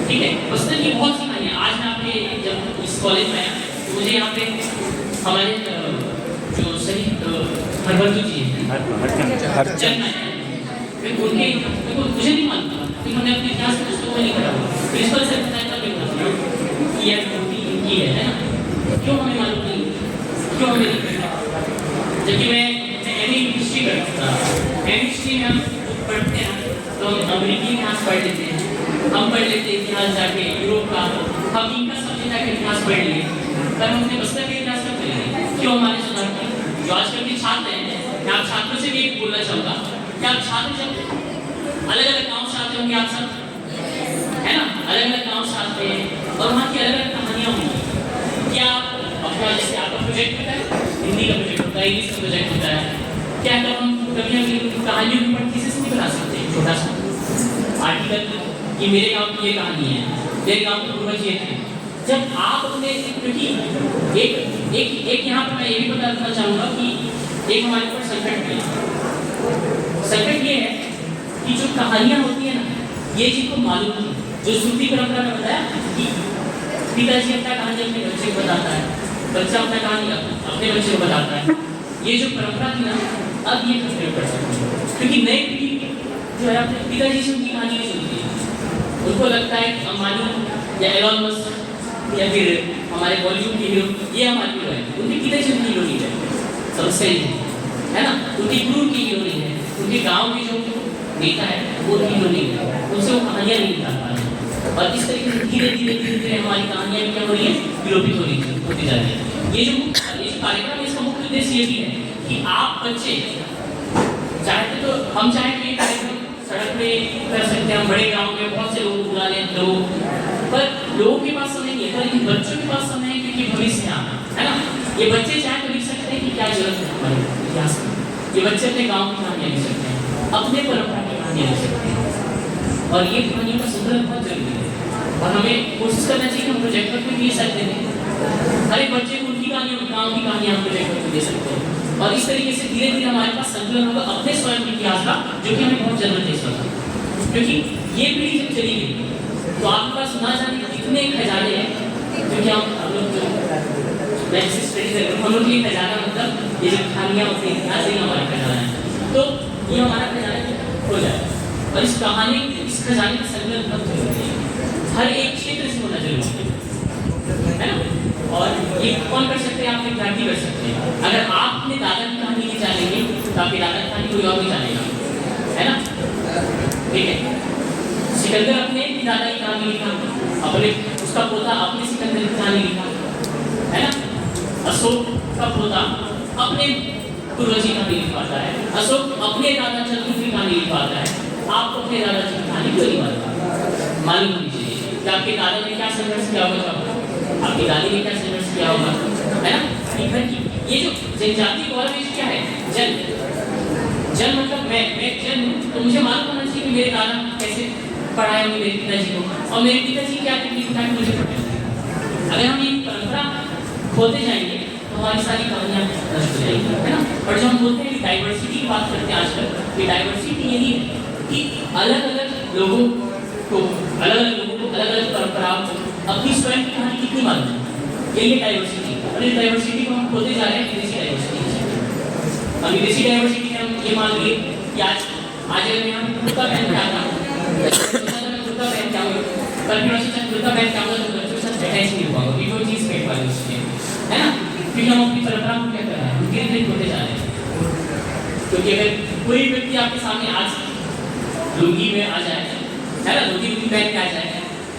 ठीक है, बचपन की बहुत सी कहानियाँ। आज मैं आपके जब इस कॉलेज में आया तो मुझे यहाँ पे हमारे जो शहीद हरबंसु जी हैं उनके मुझे नहीं मालूम था, क्योंकि हमने अपने इतिहास में पुस्तकों में नहीं पढ़ा। प्रिंसिपल सर बताया तब देखा कि यह मूर्ति इनकी है ना, क्यों हमें मालूम नहीं, क्यों हमें नहीं पता। जबकि मैं एमए हिस्ट्री करता था, एमए हिस्ट्री में हम पढ़ते हैं तो हम अमेरिकी इतिहास पढ़ लेते हैं, हम पढ़ लेते हैं इतिहास जाके यूरोप का, हम इनका सब्जेक्ट जाके इतिहास पढ़ लिए, तब हम अपने बस्तर के इतिहास कब पढ़ेंगे? क्यों हमारे सुधार की जो आजकल के छात्र हैं, मैं आप छात्रों से भी एक बोलना चाहूँगा कि आप छात्र जब अलग अलग गाँव से आते होंगे, आप सब है ना, अलग अलग गाँव से आते हैं और वहाँ की अलग अलग कहानियाँ होंगी। क्या अपना जैसे आपका प्रोजेक्ट होता है, हिंदी का प्रोजेक्ट होता है, इंग्लिश का प्रोजेक्ट होता है, क्या कब हम कभी कहानियों के ऊपर थीसिस नहीं बना सकते? छोटा सा आर्टिकल कि मेरे गाँव की ये कहानी है, मेरे गाँव के पूर्वज ये थे। जब आप अपने, क्योंकि एक यहाँ पर मैं ये भी बताना चाहूँगा कि एक हमारे ऊपर संकट ये है कि जो कहानियाँ होती है ना, ये जिनको मालूम थी, जो श्रुति परंपरा में बताया कि पिताजी अपना कहानी अपने बच्चे को बताता है, बच्चा अपना कहानी अपने बच्चे को बताता है, ये जो परंपरा थी ना, अब ये खतरे पड़ सकती है, क्योंकि नई पीढ़ी जो है अपने पिताजी से उनकी कहानियाँ सुनती है। उनको लगता है अंबानी या एलॉन मस्क या फिर हमारे बॉलीवुड के हीरो ये हमारे हीरो है, उनके पिताजी उनकी हीरो नहीं है, समझते है ना, उनके गुरु की हीरो नहीं है, उनके गाँव के जो नेता है वो हीरो नहीं है, उनसे वो कहानियाँ नहीं निकाल पा रहे हैं। और इस तरीके से धीरे धीरे हमारी कहानियाँ भी क्या हो रही है, विलोपित होती जा रही है। ये जो कार्यक्रम है, इसका मुख्य उद्देश्य ये भी है कि आप बच्चे चाहते तो हम चाहे तो ये कार्यक्रम सड़क पे कर सकते हैं, हम बड़े गाँव में बहुत से लोग बुला लें लोग, पर लोगों के पास समय नहीं है, लेकिन बच्चों के पास समय है, क्योंकि भविष्य आना है ना। ये बच्चे चाहे तो लिख सकते हैं कि क्या जरूरत है हमारे इतिहास में, ये बच्चे अपने गाँव की कहानियाँ लिख सकते हैं, अपने परंपरा की कहानियाँ लिख सकते हैं, और ये कहानियों का संग्रह बहुत जरूरी है। और हमें कोशिश करना चाहिए कि हम प्रोजेक्टर को भी सकते हैं, हर एक बच्चे को उनकी कहानियाँ, गाँव की कहानियाँ हम प्रोजेक्टर को दे सकते हैं, और इस तरीके से धीरे धीरे हमारे पास संकलन होगा अपने स्वयं के इतिहास का, जो कि हमें बहुत जरूरत है इस वक्त। क्योंकि ये पीढ़ी जब चली गई तो आपके पास ना जाने कितने खजाने हैं, क्योंकि हम लोग जो मैं स्टडी कर रहा हूँ, हम लोग ये खजाना मतलब ये जो कहानियाँ होती हैं, इतिहास ही हमारा खजाना है, तो ये हमारा खजाना हो जाए। और इस कहानी, इस खजाने का संकलन बहुत जरूरी है, हर एक क्षेत्र से होना जरूरी है ना। और ये कौन कर सकते हैं? आप विद्यार्थी कर सकते हैं। अगर आप अपने दादा की कहानी नहीं जानेंगे तो आपके दादा की कहानी कोई और नहीं जानेगा, है ना। ठीक है, सिकंदर अपने दादा की कहानी लिखा, अपने उसका पोता अपने सिकंदर की कहानी लिखा, है ना। अशोक का पोता अपने पूर्वजी कहानी लिख पाता है, अशोक अपने दादा चंद्रगुप्त की कहानी लिख पाता है, आपको अपने दादाजी की कहानी क्यों नहीं मालूम होनी चाहिए कि आपके दादा ने क्या संघर्ष किया होगा, आपकी दादी ने क्या संघर्ष किया होगा, है ना। घर की ये जो जनजाति गौरव क्या है, जन मतलब मैं जन हूँ, तो मुझे मालूम होना चाहिए कि मेरे दादा कैसे पढ़ाए होंगे मेरे पिताजी को, और मेरे पिताजी क्या तकलीफ उठाए मुझे पता। अगर हम ये परंपरा खोते जाएंगे तो हमारी सारी कहानियाँ नष्ट हो जाएंगी, है ना। और जब हम बोलते हैं कि डाइवर्सिटी की बात करते हैं आजकल, ये डाइवर्सिटी यही है कि अलग अलग लोगों को अलग अलग परंपराओं को अपनी स्वयं की कहानी कितनी मालूम है, यही डाइवर्सिटी। और इस डाइवर्सिटी को हम खोते जा रहे हैं विदेशी डाइवर्सिटी। और विदेशी डाइवर्सिटी में हम ये मान लिए कि आज अगर मैं हम कुर्ता पहन के आता हूँ, कुर्ता पहन के आऊँगा, कल फिर उसी कुर्ता पहन के आऊँगा तो बच्चों के साथ अटैच नहीं हो पाऊंगा, वो चीज़ पेट वाली उसकी है ना। क्योंकि हम अपनी परंपरा को क्या कर रहे हैं, धीरे धीरे खोते जा रहे हैं। क्योंकि अगर कोई व्यक्ति आपके सामने आज लुंगी में आ जाए, है ना, लुंगी पहन के आ जाए,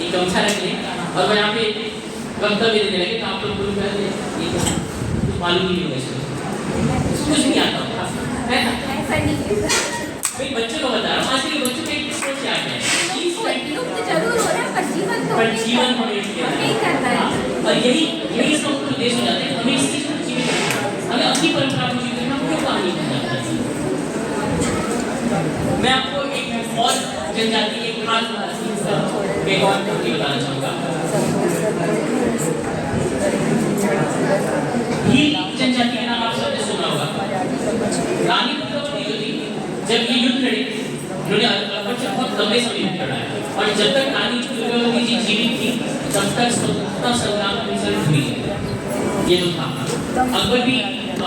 एक गमछा रख ले और वह यहाँ पे वक्तव्य देने लगे तो आप लोग बोल रहे हैं ये तो मालूम नहीं होगा, इसको कुछ नहीं आता होगा, है ना। भाई बच्चों को बता रहा हूँ, आजकल के बच्चों को एक सोच आ गया है, जरूर हो रहा है पर जीवन होने और यही इसका मुख्य उद्देश्य हो जाता है। हमें इसकी जीवित रखना, हमें अपनी परंपरा को जीवित रखना, क्यों कहानी बनाना है। मैं आपको एक और जनजाति एक खास एक और बताना चाहूँगा। भील जनजाति का नाम आप सबने सुना जब ये युद्ध लड़े उन्होंने अकबर से बहुत लंबे समय युद्ध लड़ा और जब तक रानी दुर्गावती जी जीवित थी तब तक स्वतंत्रता संग्राम की शुरू हुई। ये जो था अकबर भी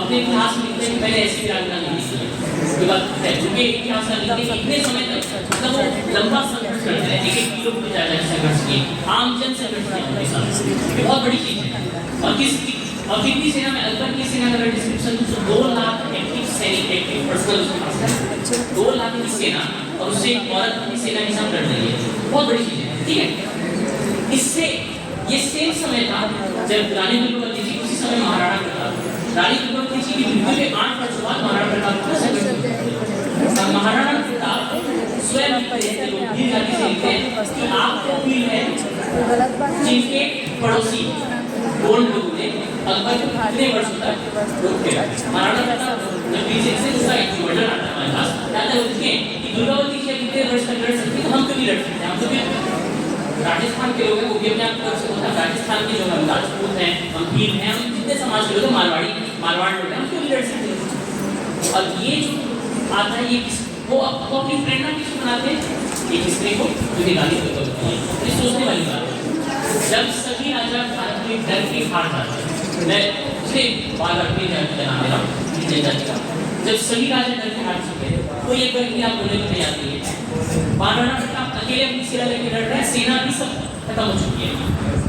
अपने इतिहास में लिखते हैं कि मैंने ऐसी वीरांगना नहीं देखी है। बात है क्योंकि इतिहास में लिखते हैं इतने समय तक मतलब वो लंबा संघर्ष करते रहे, एक किलोमीटर ज्यादा संघर्ष किए, आम जन संघर्ष किया उनके साथ। ये बहुत बड़ी चीज है। और कितनी सेना में अकबर की सेना का डिस्क्रिप्शन तो 2 लाख एक्टिव सैनिक, एक्टिव पर्सनल उसके पास है, 2 लाख की सेना और उससे एक औरत अपनी सेना के साथ लड़ रही है, बहुत बड़ी चीज है। ठीक है, इससे ये सेम समय था जब रानी दुर्गावती जी, उसी समय महाराणा प्रताप, रानी दुर्गावती जी की मृत्यु के 8 वर्ष बाद महाराणा प्रताप का संघर्ष। महाराणा प्रताप स्वयं वीर जाति से लिखते हैं कि आपको वीर है जिनके पड़ोसी गोंड लोगों ने अकबर को कितने वर्षों तक रोके रखा। महाराणा प्रताप जब पीछे से उसका एक वर्णन आता है हमारे पास, कहते हैं उसके कि दुर्गावती जी कितने वर्ष तक लड़ सकती है, हम क्यों नहीं लड़ सकते। हम तो फिर राजस्थान के लोग हैं, वो भी अपने आप को होता है, राजस्थान के जो हम राजपूत हैं, हम भील हैं, हम जितने समाज के लोग हैं, मारवाड़ लोग हैं, हम क्यों नहीं लड़ सकते। और ये जो आता है ये वो अपनी प्रेरणा किसको बनाते हैं, ये किसने को जो निकाली ये सोचने वाली बात है। जब सभी राजा भारत में डर के हार जाते हैं, मैं उसने बार अपनी नाम ले रहा हूँ जनजाति का, जब सभी राजा डर के हार चुके हैं तो ये प्रक्रिया बोलने को तैयार नहीं है। महाराणा प्रताप अकेले अपनी सेना लेकर लड़ रहे हैं, सेना भी सब खत्म हो चुकी है,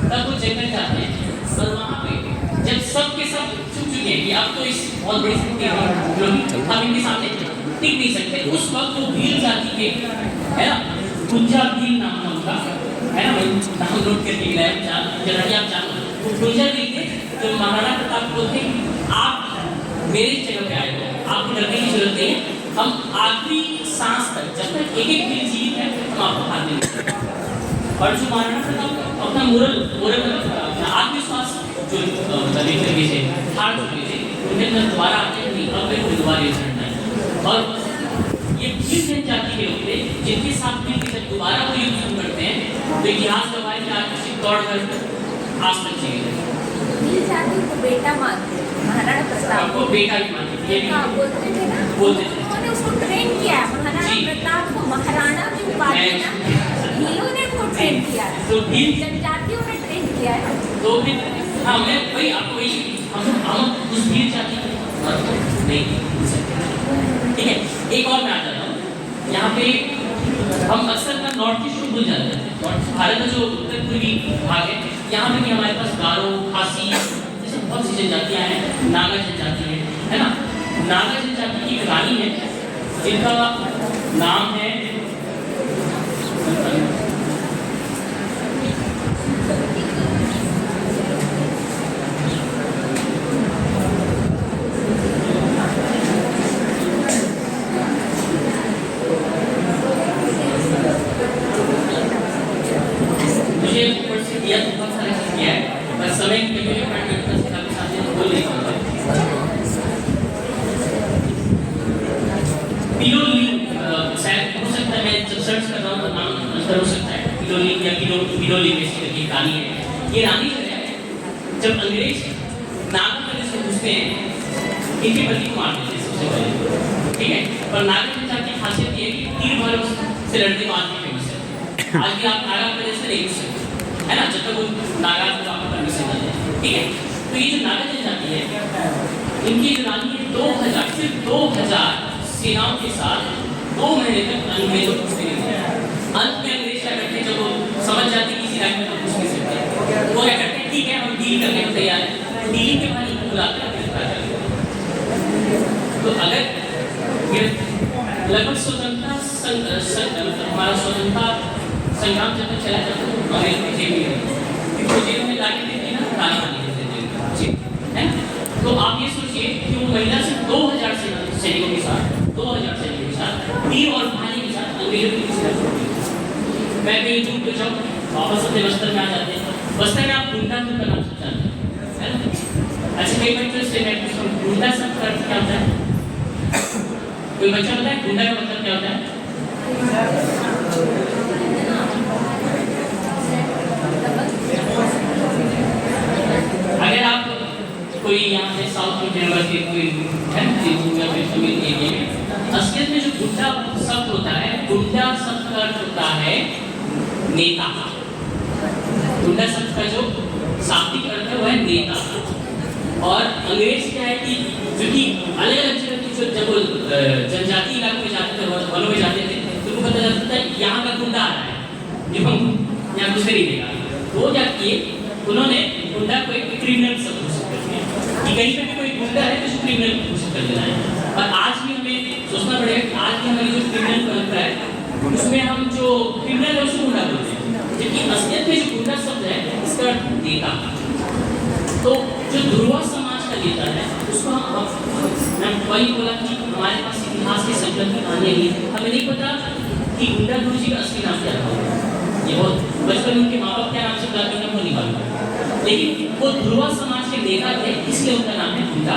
तब वो जंगल जाते हैं और वहाँ पे जब सब के सब चुक चुके हैं कि अब तो इस बहुत बड़ी स्थिति हम इनके सामने टिक नहीं सकते, उस वक्त वो भील जाति के है ना, गुंजा भील नाम था उनका, है ना, नाम नोट करके लाया जनरली आप जानो, गुंजा भील थे जो महाराणा प्रताप को थे आप मेरे जगह पे आए हो, आपको डरने की जरूरत नहीं है, हम आखिरी सांस तक जब तक एक एक भील जीवित है हम आपको हाथ देंगे। और जो महाराणा प्रताप अपना मोरल आत्मविश्वास जो एक तरीके से हार चुके थे, उनके अंदर दोबारा आते नहीं, अब मेरे को दोबारा ये लड़ना है। और ये भील जनजाति के लोग थे जिनके साथ मिलकर जब दोबारा वो युद्ध शुरू करते हैं तो इतिहास गवाह है कि आज चित्तौड़गढ़ आज तक जीवित है। भील जाति को बेटा मानते हैं, महाराणा प्रताप को बेटा भी मानते थे, ये भी बोलते थे ना, बोलते थे। उन्होंने उसको ट्रेन किया, महाराणा प्रताप को महाराणा की उपाधि ना भीलों ने उनको ट्रेन किया, तो भील जनजातियों ने ट्रेन किया है। तो फिर हाँ मैं वही आपको वही हम उस भील जाति नहीं भूल सकते। ठीक है, एक और मैं आ जाता हूँ यहाँ पे, हम अक्सर ना नॉर्थ ईस्ट को भूल जाते हैं। भारत का जो उत्तर पूर्वी भाग है यहाँ पे भी हमारे पास गारो, खासी जैसे बहुत सी जनजातियाँ हैं, नागा जनजाति है ना। नागा जनजाति की एक रानी है जिनका नाम है समय के लिए बोल नहीं सकते। पिलोली शायद हो सकता है, मैं जब सर्च कर रहा हूँ तो नाम अंतर हो सकता है, पिलोली या पिलोली में से ये रानी है। ये रानी जो है जब अंग्रेज नागा प्रदेश में घुसते हैं इनके पति को मार देते हैं सबसे पहले। ठीक है, पर नागा जनजाति की खासियत ये है कि तीर धनुष से लड़ने को आज भी फेमस है। आज भी आप नागा प्रदेश से नहीं घुस सकते है ना, जब तक वो नागा को आपको परमिशन ना दे। ठीक है, तो ये जो नागा जनजाति है इनकी जो रानी है 2000 सिर्फ 2000 सेनाओं के साथ 2 महीने तक अंग्रेजों को घुसने नहीं दिया। अंत में अंग्रेज क्या करते हैं, जब वो समझ जाते किसी राज्य में तो घुस नहीं सकते, वो क्या करते हैं, ठीक है हम डील करने को तैयार है, डीलिंग के बाद इनको बुलाते हैं। तो अगर लगभग स्वतंत्रता हमारा स्वतंत्रता संग्राम जब तक चला जाता है तो अंग्रेज में जेल में जेल में लाके देते हैं ना, ताली मारने देते हैं है ना। तो आप ये सोचिए कि वो महिला सिर्फ 2000 सैनिकों के साथ 2000 सैनिकों के साथ तीर और भाले के साथ अंग्रेजों की किसी मैं कहीं दूर पे जाऊँ वापस अपने बस्तर में आ जाते हैं। बस्तर में आप गुंडा का नाम सुन जाते हैं ना। अच्छा कई बच्चों से मैं पूछता हूँ गुंडा सब का अर्थ क्या होता है, कोई बच्चा बताए गुंडा का मतलब क्या होता है? अगर आप कोई यहाँ से साउथ यूनिवर्सिटी कोई है ना एरिया में असलियत में जो गुंडा नेता। गुंडा शब्द का जो शाब्दिक अर्थ है वो है नेता। और अंग्रेज क्या है कि जो कि अलग अलग जगह की जब वो जनजाति इलाकों में जाते थे, वनों में जाते थे, तो उनको पता चलता था यहाँ का गुंडा आ रहा है, जो हम यहाँ घुस नहीं देगा। वो क्या किए, उन्होंने गुंडा को एक क्रिमिनल शब्द घोषित कर दिया कि कहीं पे भी कोई गुंडा है तो उसको क्रिमिनल घोषित कर देना है। और आज भी हमें सोचना पड़ेगा कि आज की हमारी जो क्रिमिनल परंपरा है उसमें हम जो क्रिमिनल है उसको गुंडा बोलते हैं, जबकि असलियत में जो गुंडा शब्द है इसका अर्थ नेता। तो जो ध्रुवा समाज का नेता है उसको मैं वही बोला कि हमारे पास इतिहास के संकलन की कहानियां नहीं, हमें नहीं पता कि गुंडा गुरु जी का असली नाम क्या था। ये बहुत बचपन में उनके माँ बाप क्या नाम से बुलाते हैं वो नहीं मालूम, लेकिन वो ध्रुवा समाज के नेता थे इसलिए उनका नाम है गुंडा।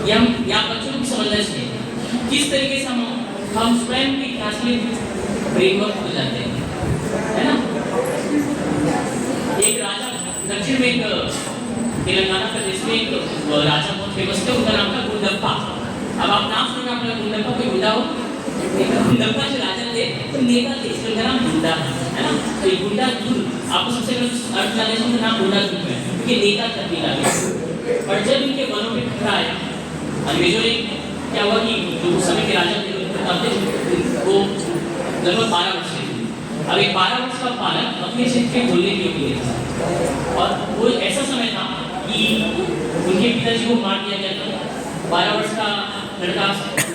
ये हम यहाँ बच्चों को समझना चाहिए किस तरीके से हम स्वयं के इतिहास में ब्रेकवर्क हो जाते हैं, है ना। एक राजा दक्षिण में तेलंगाना प्रदेश में एक राजा बहुत फेमस थे, उनका नाम था गुंडप्पा। अब आप नाम सुनना अपना गुंडप्पा कोई गुंडा हो, गुंडप्पा जो राजा थे तो नेता थे, इसलिए उनका नाम गुंडा है ना। तो ये गुंडा धुन आपको सबसे पहले अर्थ जानने से उनका नाम गुंडा धुन है क्योंकि नेता था नेता। और जब इनके वनों में खतरा आया अंग्रेजों ने क्या हुआ कि जो उस समय के राजा थे वो लगभग 12 वर्ष के थे। अब एक 12 वर्ष का बालक अपने क्षेत्र में बोलने के लिए था और वो ऐसा समय था कि उनके पिताजी को मार दिया गया था। 12 वर्ष का लड़का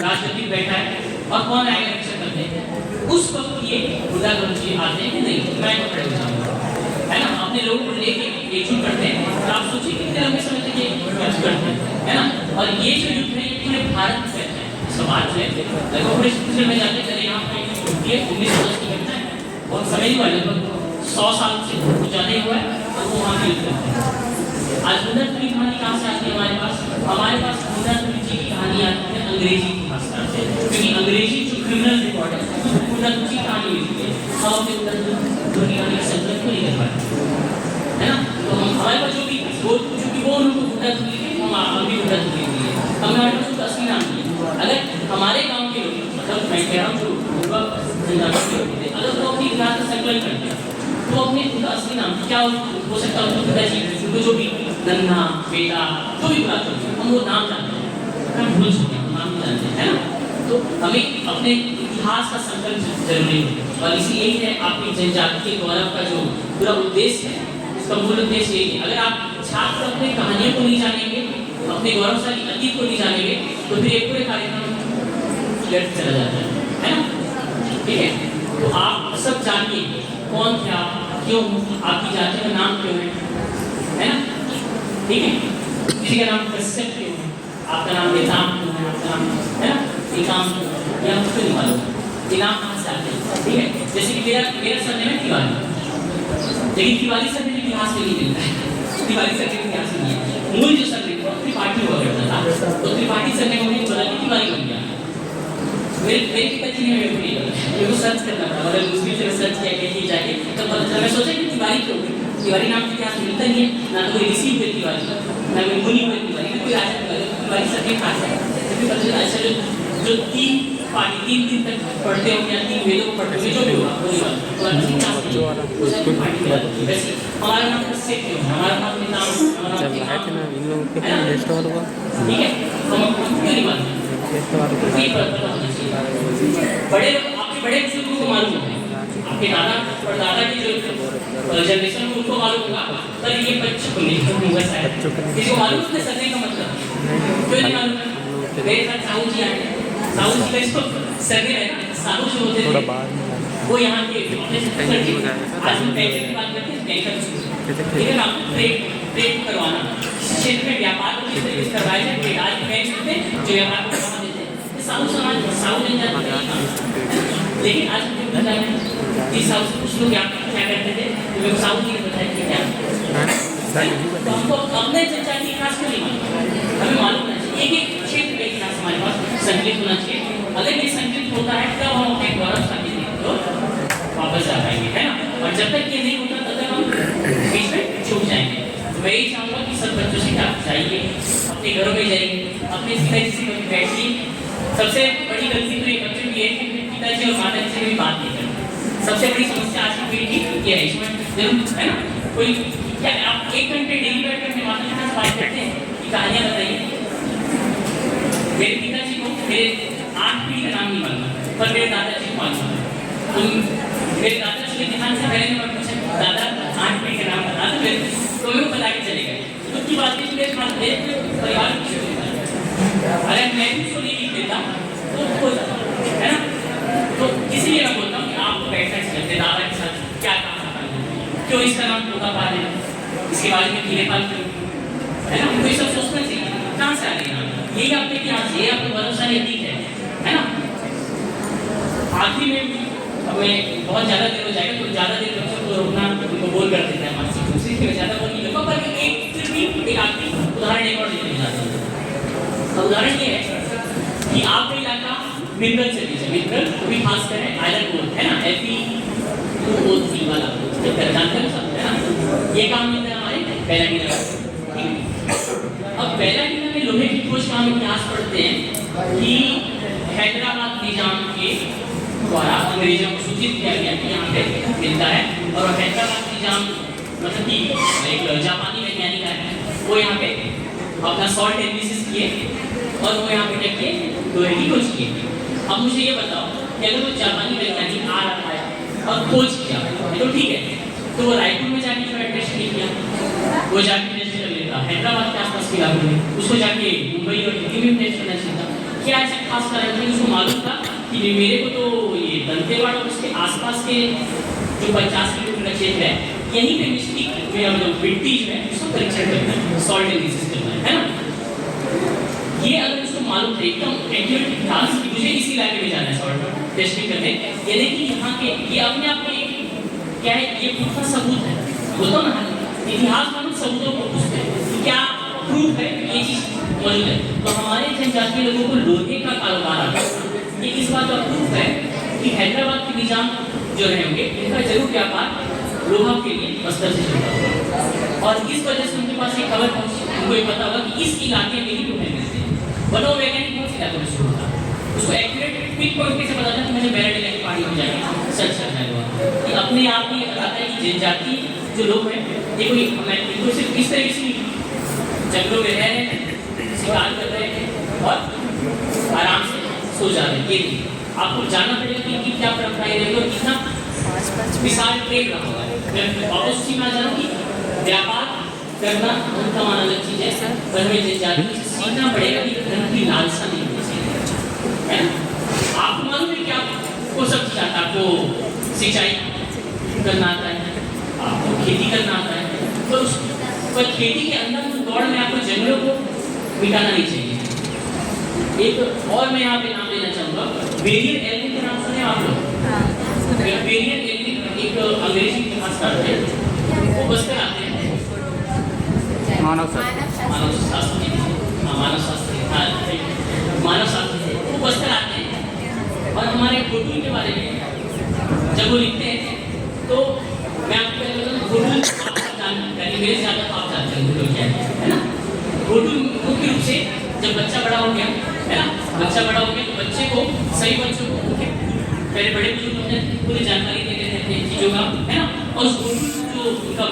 राजगद्दी बैठा है और कौन आएगा रक्षा करने। उस वक्त ये गुंडा गुरु जी आते हैं कि नहीं मैं पकड़े हो जाऊंगा, है ना। अपने लोगों को लेके एकजुट करते हैं और आप सोचिए कितने लंबे समय तक ये युद्ध करते हैं, है ना। और ये जो युद्ध है ये पूरे भारत में फैलता है, समाज में लगभग पूरे क्षेत्र में जाते हैं। यहाँ पे ये 1910 की घटना है और समय ही हुआ लगभग 100 साल से कुछ ज़्यादा ही हुआ है और वो वहाँ की युद्ध करते हैं। आज गुंडा तुली कहानी कहाँ से आती है हमारे पास गुंडा तुली जी की कहानी आती है अंग्रेजी इतिहासकार से, क्योंकि अंग्रेजी जो क्रिमिनल रिकॉर्ड है गुंडा तुली की कहानी मिलती है। हम अपने गुंडा तुली कहानी का संकलन को नहीं कर पाते, है ना। तो हम हमारे पास जो भी वो उनको गुंडा तुली थे हम भी गुंडा तुली दिए, हमारे पास उसका असली नाम नहीं है। अगर हमारे गाँव के लोग मतलब मैं कह रहा हूँ जो जनजाति के लोग थे अगर वो अपनी इतिहास का संकलन करते हैं तो अपने उनका असली नाम क्या हो सकता है, उनको पिताजी उनको जो भी नन्हा बेटा जो भी बुलाते हैं हम वो नाम जानते हैं, हम भूल चुके हैं नाम नहीं जानते, है ना। तो हमें अपने इतिहास का संकलन जरूरी है और इसी यही है आपकी जनजाति के गौरव का जो पूरा उद्देश्य है, इसका मूल उद्देश्य यही है। अगर आप छात्र अपने कहानियों को नहीं जानेंगे, अपने गौरवशाली अतीत को नहीं जानेंगे तो फिर एक पूरे कार्यक्रम व्यर्थ चला जाता है ना। ठीक है, तो आप सब जानिए कौन थे आप, क्यों आपकी जाति का नाम क्यों है ना। ठीक है, किसी का नाम कश्यप क्यों है, आपका नाम वेदांत क्यों है, आपका नाम है ना एकाम क्यों, या मुझको नहीं मालूम ये नाम कहाँ से आते हैं। ठीक है, जैसे कि मेरा सरनेम है तिवारी, लेकिन तिवारी सरनेम इतिहास में नहीं मिलता है, तिवारी सरनेम इतिहास में नहीं है। मूल जो सरनेम त्रिपाठी हुआ करता था तो त्रिपाठी सरनेम को बदल के तिवारी बन गया। मेरे पिताजी ने मेरे को सर्च करना पड़ा, मतलब दूसरी से सर्च किया कि जाके तब पता चला। मैं सोचा कि तिवारी क्यों, तिवारी नाम के इतिहास मिलता नहीं है, ना तो कोई ऋषि हुए तिवारी, ना कोई मुनि हुए तिवारी, ना कोई राजा तिवारी। तिवारी सरनेम कहाँ से है, तभी पता चला अच्छा जो 3 दिन तक पढ़ते हो या 3 वेदों को पढ़ते हो जो भी हुआ हमारा नाम किससे क्यों, हमारा नाम ठीक है, हम क्यों नहीं मानते। बड़े आपके बड़े बुजुर्गों को मालूम है, आपके दादा परदादा की जो जनरेशन में उनको मालूम होगा, पर ये बच्चों को नहीं होगा शायद। किसी को मालूम है सरने का मतलब क्यों नहीं मालूम है। मेरे साथ साहू जी आए, साहू जी का इसको सरने है ना, साहू जो होते थे वो यहाँ के आज हम बैंकर की बात करते हैं, बैंकर ठीक है ना, ट्रेड करवाना क्षेत्र में व्यापार को किस तरीके से करवाया जाए, ट्रेड आज बैंक में जो व्यापार को बढ़ावा देते हैं साहू समाज साहू जनजाति। लेकिन आज मुझे पता है कि साहू से कुछ लोग क्या करते थे, तो साहू जी ने बताया कि क्या तो हमको अपने जनजाति के इतिहास क्यों नहीं मालूम, हमें मालूम है एक क्षेत्र का इतिहास हमारे पास संकलित होना चाहिए। अगर ये संकलित होता है तब हम अपने गौरवशाली को वापस आ पाएंगे, है ना। और जब तक ये नहीं होता तब तक हम बीच में छूट जाएंगे। तो मैं यही चाहूँगा कि सब बच्चों से आप जाइए, अपने घरों में जाइए, अपने पिताजी से कभी बैठिए। सबसे बड़ी गलती तो ये बच्चों की है कि पिताजी और माता जी से कभी बात नहीं करते, सबसे बड़ी समस्या आज की पीढ़ी की ये है, इसमें जरूर है ना कोई क्या आप 1 घंटे डेली बैठ कर अपने माता पिता से बात करते हैं कि कहानियां बताइए। मेरे पिताजी को मेरे 8 पीढ़ी का नाम नहीं मालूम पर मेरे दादाजी को मालूम है। मेरे दादाजी के ध्यान से पहले मैं पूछा दादा 8 पीढ़ी का नाम बता दो तो वो बता के चले गए। तो की बात है मेरे पास मेरे परिवार की अगर मैं भी उसको नहीं लिख देता तो हो जाता है ना। तो इसलिए मैं बोलता हूँ कि आपको बैठना चाहिए दादा के साथ क्या काम करना है, क्यों इसका नाम तोता पाल है, इसके बारे में कीड़े पाल क्यों है ना, उनको ये सब सोचना चाहिए कहाँ से आ रही है यही आपके इतिहास ये आपको भरोसा नहीं है ना। आखिरी में हमें बहुत ज़्यादा देर हो जाएगा तो ज़्यादा देर बच्चों को रोकना उनको बोल कर देते हैं मानसिक रूप से मैं ज़्यादा बोल नहीं लूँगा पर एक आखिरी उदाहरण एक और देना चाहता हूँ। उदाहरण ये है कि आपका इलाका मिनरल से लीजिए, मिनरल भी खास कर आयरन गोल्ड है ना, Fe2O3 वाला जानते हो सब है ना, ये काम मिलता है हमारे बेलाडीना। अब बेलाडीना में लोहे की खोज का हम इतिहास पढ़ते हैं कि हैदराबाद निजाम के द्वारा अंग्रेजों को सूचित किया गया कि यहाँ पे मिलता है और हैदराबाद निजाम मतलब कि एक जापानी वैज्ञानिक है वो यहाँ पे अपना सॉल्ट एनालिसिस किए और वो यहाँ पे क्या किए लोहे की खोज किए। अब मुझे ये बताओ कि अगर वो जापानी वैज्ञानिक आ रहा है और खोज किया तो ठीक है, तो वो रायपुर में जाके जो एड्रेस नहीं किया वो जाके टेस्ट कर लेता हैदराबाद के आसपास के इलाके में, उसको जाके मुंबई और दिल्ली में टेस्ट करना चाहिए था। क्या ऐसा खास कारण था उसको मालूम था कि मेरे को तो ये दंतेवाड़ा और उसके आसपास के जो 50 किलोमीटर का क्षेत्र है यहीं पे मिस्टिक में जो मिट्टी जो है उसको परीक्षण करना है, सॉल्ट एनालिसिस करना है ना। ये अगर उसको मालूम था एकदम एक्यूरेट था कि मुझे इस इलाके में जाना है सॉल्ट टेस्टिंग करने, ये देखिए यहाँ के ये अपने आप में क्या है ये खुद का सबूत है। बोलता हूँ ना इतिहास में सबूतों को पूछते हैं कि क्या प्रूफ है ये चीज मौजूद है। तो हमारे जनजातीय लोगों को लोहे का कारोबार आता है, ये इस बात का प्रूफ है कि हैदराबाद के निजाम जो रहे होंगे इनका जरूर व्यापार लोहा के लिए बस्तर से जुड़ा हुआ और इस वजह से उनके पास एक खबर पहुंची, उनको ये पता होगा कि इस इलाके में ही लोहे मिलते हैं। बनो वैज्ञानिक कौन से इलाके में शुरू होता उसको एक्यूरेट पिन पॉइंट कैसे पता था कि मुझे बैरड की पहाड़ी में जाके सर्च करना है। ये अपने आप ही बताता है कि जनजाति जो लोग हैं ये कोई इनको सिर्फ इस तरीके से जंगलों में रह रहे हैं, शिकार कर रहे हैं और आराम से सो जा रहे हैं। ये आपको जानना पड़ेगा कि इनकी क्या परंपराएं रही और कितना विशाल ट्रेड रहा होगा। मैं वापस उसी में आ जाऊँ कि व्यापार करना उनका मान अलग चीज़ है पर हमें जनजाति से सीखना पड़ेगा कि धन की लालसा नहीं होनी चाहिए है ना। आपको मालूम है कि आपको सब चीज़ आता है, आपको सिंचाई करना आता है, आपको खेती करना आता है पर खेती के अंदर दौड़ में आपको जंगलों को मिटाना नहीं चाहिए। एक और मैं यहाँ पे नाम लेना चाहूँगा, बेरियर एल्विन के नाम सुने आप लोग? बेरियर एल्विन एक अंग्रेजी इतिहासकार थे, वो बस्तर आते हैं मानव शास्त्री वो बस्तर आते हैं और हमारे घोटुल के बारे में जब वो लिखते हैं तो मैं आपको पहले बताऊँ घोटुल मेरे से ज़्यादा आप जानते हैं घोटुल क्या है ना। घोटुल मुख्य रूप से जब बच्चा बड़ा हो गया है ना, बच्चा बड़ा हो गया तो बच्चे को सही बच्चों को पहले बड़े बुजुर्ग होते हैं पूरी जानकारी देते रहते हैं चीज़ों का है ना। और उस घोटुल जो उनका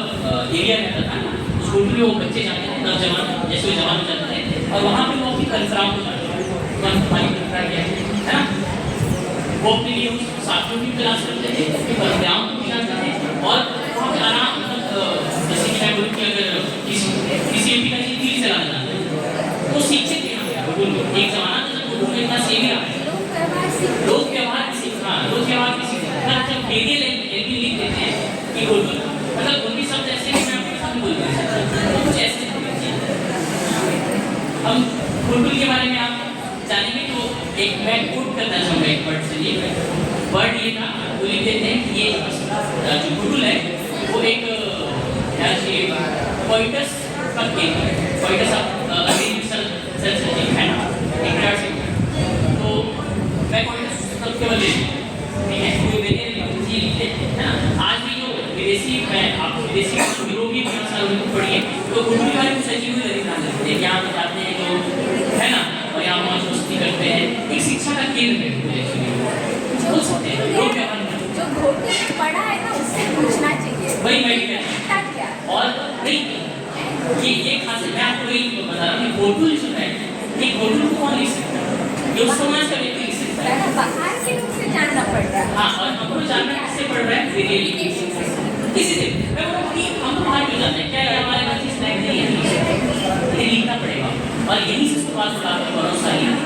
एरिया रहता था ना उस घोटुल में वो बच्चे जाते थे नौजवान जैसे वो जवान हो जाते थे और वहाँ पे वो अपनी कन्फ्राम हो जाते थे है ना। वो अपने लिए उस साथियों की तलाश करते थे, उसकी परंपराओं को जानते थे और वहाँ पे आराम जैसे कि मैं बोलूँ कि अगर किसी एमपी का तीर चलाना जानते हैं तो सीखते थे। एक जमाना था जब घोटुल में इतना सेवी रहा है लोक व्यवहार किसी जब डेली लिख देते हैं कि घोटुल मतलब उनकी शब्द ऐसे मैं आपके साथ बोल रहा कुछ ऐसे हम घोटुल के बारे में आप जानेंगे तो एक मैं कोट करना चाहूँगा एक वर्ड से। ये वर्ड ये था वो लिख देते हैं कि ये जो घोटुल है वो एक पॉइंटर्स का केंद्र है, पॉइंटर्स है ना एक प्रकार से। तो मैं पॉइंटर्स सब केवल ले ठीक है कोई मैंने लिखते हैं ना। आज भी जो विदेशी मैं आपको विदेशी यूरोपीय भाषा पढ़ी है तो घोटुल के बारे में सजीव लगे यहाँ पे जाते हैं लोग है ना और यहाँ मौज मस्ती करते हैं, एक शिक्षा का केंद्र है बोल सकते हैं लोग छोटे में बड़ा है ना, उससे पूछना चाहिए वही मैं भी कहता इतना क्या हूं। और नहीं ये खास मैं आपको वही बता रहा हूँ कि होटल जो है ये होटल को कौन लिख सकता है? जो समाज का व्यक्ति लिख सकता है। है ना, बाहर के लोग से जानना पड़ रहा है। हाँ, और हमको जानना किससे पड़ रहा है? Communication से। किसी से मैं बोल रहा हूँ कि हम तो बाहर क्यों जाते हैं? क्या है हमारे पास चीज नहीं है, ये लिखना पड़ेगा और यही से उसके बाद आपका भरोसा ही है ना।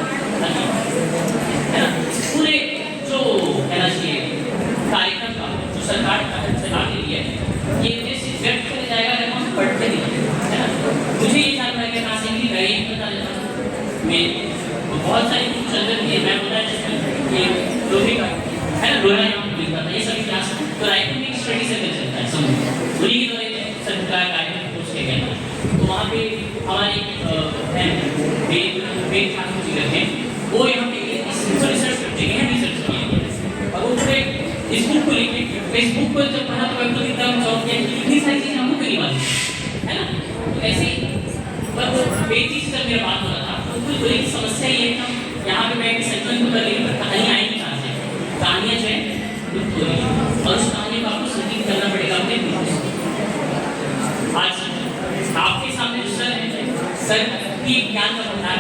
इस पूरे जो है ना ये कार्यक्रम का जो सरकार के लिए है, ये उद्देश्य व्यक्त किया जाएगा अगर हम पढ़ते नहीं है ना। मुझे ये जानना है कि कहाँ से मिली, मैं एक बता देता हूँ। मैं बहुत सारी कुछ चल रही है, मैं बताया जिसमें ये लोहे का है ना, लोहा यहाँ पे लिखा था, ये सभी क्लास तो रायपुर में स्टडी सर्कल चलता है समझ उन्हीं के द्वारा सरकार कार्यक्रम कोर्स किया गया था। तो वहाँ पे हमारे है वेद ठाकुर जी करते हैं, वो यहाँ पे रिसर्च करते हैं, रिसर्च किए और वो पूरे इस बुक को लिखे। फेसबुक पर जब पढ़ा तो मैं खुद एकदम चौंक गया कि इतनी सारी चीज़ें हमको नहीं मालूम है ना। तो ऐसे पर वो एक चीज़ से मेरा बात हो रहा था, तो कोई बड़ी समस्या ये है कि यहाँ पे मैं संकलन को कर रही हूँ, कहानियाँ आएंगी कहाँ से? कहानियाँ जो है लुप्त हो रही है और उस कहानी को आपको संगीत करना पड़ेगा अपने आज आपके सामने जो सर है, सर की ज्ञान का भंडार है।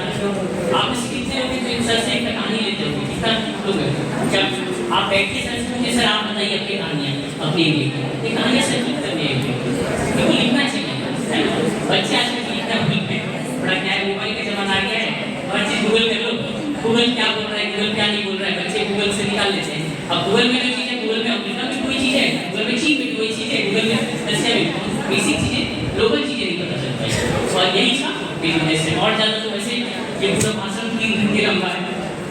आप इसे कितने लोग जो सर से एक कहानी लेते हो, कितना लोग हैं? जब आप बैठिए सर से पूछिए सर आप बताइए अपनी कहानियाँ अपनी ये कहानियाँ संगीत करने बिल्कुल लिखना चाहिए है ना। बच्चे आजकल लिखना भूल गए, बड़ा क्या है मोबाइल का जमाना आ गया है, बच्चे गूगल कर लो, गूगल क्या बोल रहा है, गूगल क्या नहीं बोल रहा है, बच्चे गूगल से निकाल लेते हैं। अब गूगल में जो चीज़ है, गूगल में अमेरिका में कोई चीज़ है, गूगल में चीन में कोई चीज़ है, गूगल में रशिया में बेसिक चीज़ें लोकल चीज़ें नहीं पता चलता है। और यही था मेरी वजह से। और ज़्यादा तो वैसे ये पूरा भाषण 3 घंटे लंबा है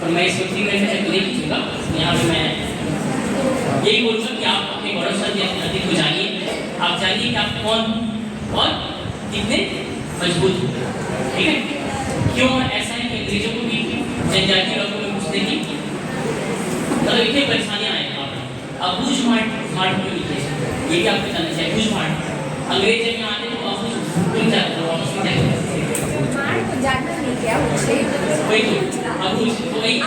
और मैं इसको 3 घंटे तक नहीं खींचूंगा। यहाँ पे मैं यही बोलूँगा कि आप अपने गौरवशाली अपने अतीत को जानिए, आप जानिए कि आप कौन और कितने मजबूत हो, ठीक है। क्यों ऐसा है कि अंग्रेजों को भी जनजातीय लोगों में घुसने की मतलब इतनी परेशानियाँ आए वहाँ पर। अब बूझ मार्ट क्यों लिखे, ये भी आपको जानना चाहिए। बूझ मार्ट अंग्रेज जब यहाँ आते तो वापस भूल जाते थे, वापस नहीं जाते। मार्ट को जानना नहीं क्या पूछे वही तो अब तो वही तो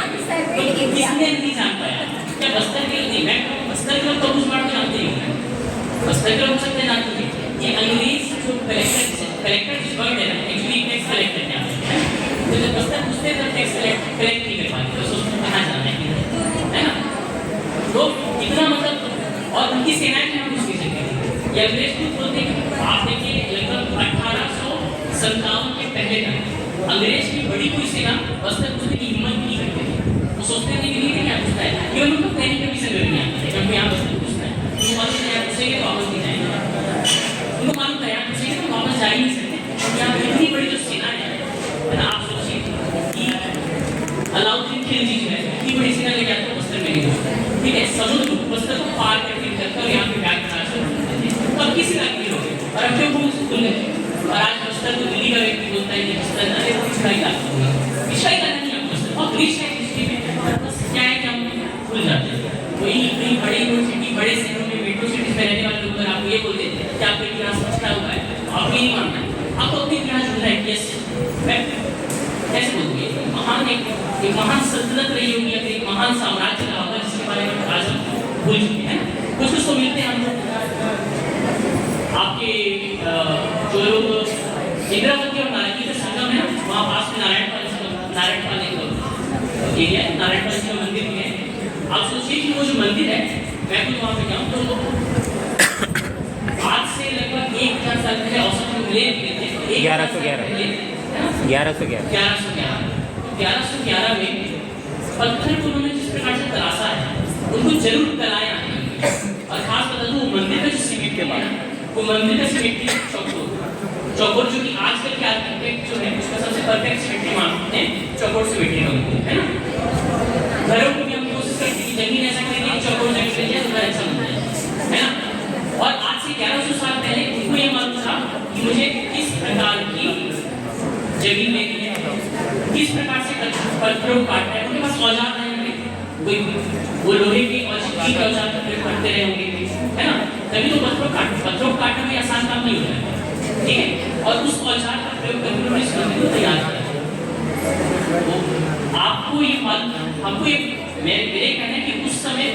किसने नहीं जान पाया क्या बस्तर के नहीं। मैं बस्तर के लोग तो बूझ मार्ट को जानते नहीं, बस्तर के लोग हो सकते हैं जानते नहीं। ये अंग्रेज जो कलेक्टर जिस वर्ड है ना, एक्चुअली टैक्स कलेक्टर क्या है, तो जब बस्तर पूछते हैं तब टैक्स कलेक्ट नहीं कर पाते, तो सोचते कहाँ जाना है ना। तो इतना मतलब और उनकी सेनाएं भी हम कुछ नहीं सकते। ये अंग्रेज खुद बोलते हैं, आप देखिए लगभग 1857 के पहले तक अंग्रेज की बड़ी कोई सेना बस्तर पूछने की हिम्मत नहीं करती। वो सोचते थे कि नहीं क्या पूछता है, केवल उनको पहले कभी से नहीं आता है जब यहाँ बस्तर पूछता है तो वापस यहाँ पूछेंगे तो वापस नहीं जाएंगे। उनको मालूम था यहाँ पूछेंगे तो वापस जा ही नहीं सकते। यहाँ इतनी बड़ी जो सेना है ना, आप सोचिए कि अलाउद्दीन खिलजी जो है इतनी बड़ी सेना लेके आता है बस्तर में नहीं, ठीक है। समुद्र बस्तर को पार करके निकलकर यहाँ पे बैठ कर अब किसी का नहीं हो और अब क्यों भूल गए। और आज बस्तर को दिल्ली का व्यक्ति बोलता है कि बस्तर ना देखो पिछड़ाई का पिछड़ाई का नहीं है बस्तर और ब्रिज है दृष्टि में। बस क्या है कि हम भूल जाते हैं। वही इतनी बड़ी सिटी बड़े शहरों में मेट्रो सिटीज में रहने वाले लोग आपको ये बोलते हैं कि आपका इतिहास पिछड़ा हुआ है, आप ये नहीं मानना है, आपको अपने इतिहास जुड़ा है। यस मैं कैसे बोलूँगी, महान एक महान सल्तनत रही होगी या एक महान साम्राज्य रहा होगा जिसके बारे में आज हम भूल चुके हैं। कुछ कुछ तो मिलते हैं हम आपके जो लोग इंद्रावती और नारायणी का संगम है वहाँ पास में नारायणपाल एक एरिया है, नारायणपाल जी का मंदिर भी है। आप सोचिए कि वो जो मंदिर है मैं खुद वहाँ पे जाऊँ तो आज से लगभग 1000 साल पहले औसत में मिले थे 1111 में पत्थर को उन्होंने जिस प्रकार से तराशा है उनको जरूर कराया है। और खास बता दूं मंदिर का जो सीमेंट के बाद वो मंदिर का सीमेंट चौकोर जो कि आजकल के आर्किटेक्ट जो है उसका सबसे परफेक्ट सीमेंट मानते हैं चौकोर सीमेंट है ना। घरों को भी हम कोशिश करते हैं कि जमीन ऐसा करेंगे कि चौकोर जमीन मिल जाए तो घर अच्छा बनता है ना। और आज से 1100 साल पहले उनको ये मालूम था कि मुझे किस प्रकार की जमीन लेनी है, किस प्रकार से पत्थरों को काटना है। उनके पास औजार नहीं होंगे, वो लोहे के और चिट्टी के औजार का प्रयोग करते रहे होंगे है ना। तभी तो पत्थरों को काटना भी आसान काम नहीं होता है, ठीक है। और उस औजार का प्रयोग करके उन्होंने इस मंदिर को तैयार किया। तो आपको ये मालूम, आपको ये मेरे कहना है कि उस उस समय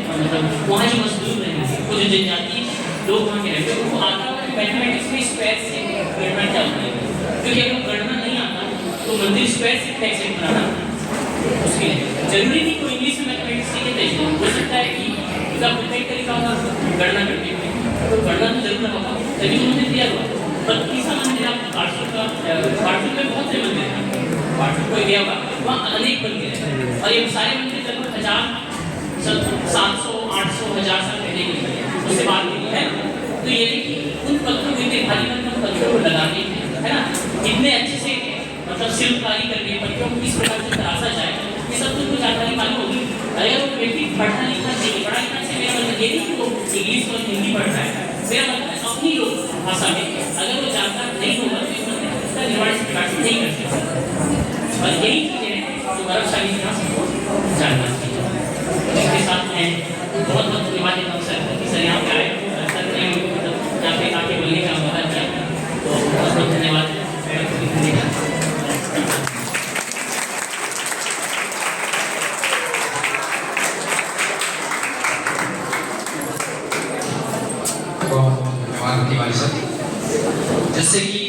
मतलब वहाँ जो मजदूर रहेंगे, वो जो जनजाति लोग वहाँ के रहते हैं, उनको आता होगा मैथमेटिक्स में स्क्वायर से गणना क्या होती है, क्योंकि अगर गणना नहीं आता तो मंदिर स्क्वायर से कैसे बनाना उसके लिए जरूरी नहीं कोई इंग्लिश में मैथमेटिक्स सीखे थे, हो सकता है कि उसका कोई तरीका होगा गणना करने में, तो गणना तो जरूर होगा तभी तो मंदिर दिया हुआ। पर तीसरा मंदिर आप पार्टनर में बहुत से मंदिर हैं, पार्टनर कोई गया होगा वहाँ अनेक मंदिर हैं और ये सारे मंदिर लगभग 700 800 1000 साल पहले की है, उससे बाद में है। तो ये देखिए उन पत्थरों को इतने भारी पत्थरों को लगाने है ना, इतने अच्छे से मतलब शिल्पकारी करके पत्थरों को किस प्रकार से तराशा जाए, ये सब तो जानकारी मालूम होगी। अगर वो व्यक्ति पढ़ना लिखना चाहिए, पढ़ा लिखना से मेरा मतलब ये नहीं कि वो इंग्लिश और हिंदी पढ़ रहा है, मेरा मतलब है अपनी लोग भाषा में अगर वो जानकार नहीं होगा तो उसका निर्माण इस प्रकार से नहीं कर सकता। और यही चीज़ें हैं जो गौरवशाली इतिहास को जानना चाहिए। इसके साथ मैं बहुत बहुत धन्यवाद देता हूँ सर कि सर यहाँ पे आए, सर ने यहाँ पे आके बोलने का मौका दिया, तो बहुत बहुत धन्यवाद। बहुत बहुत धन्यवाद तिवारी सर। जैसे कि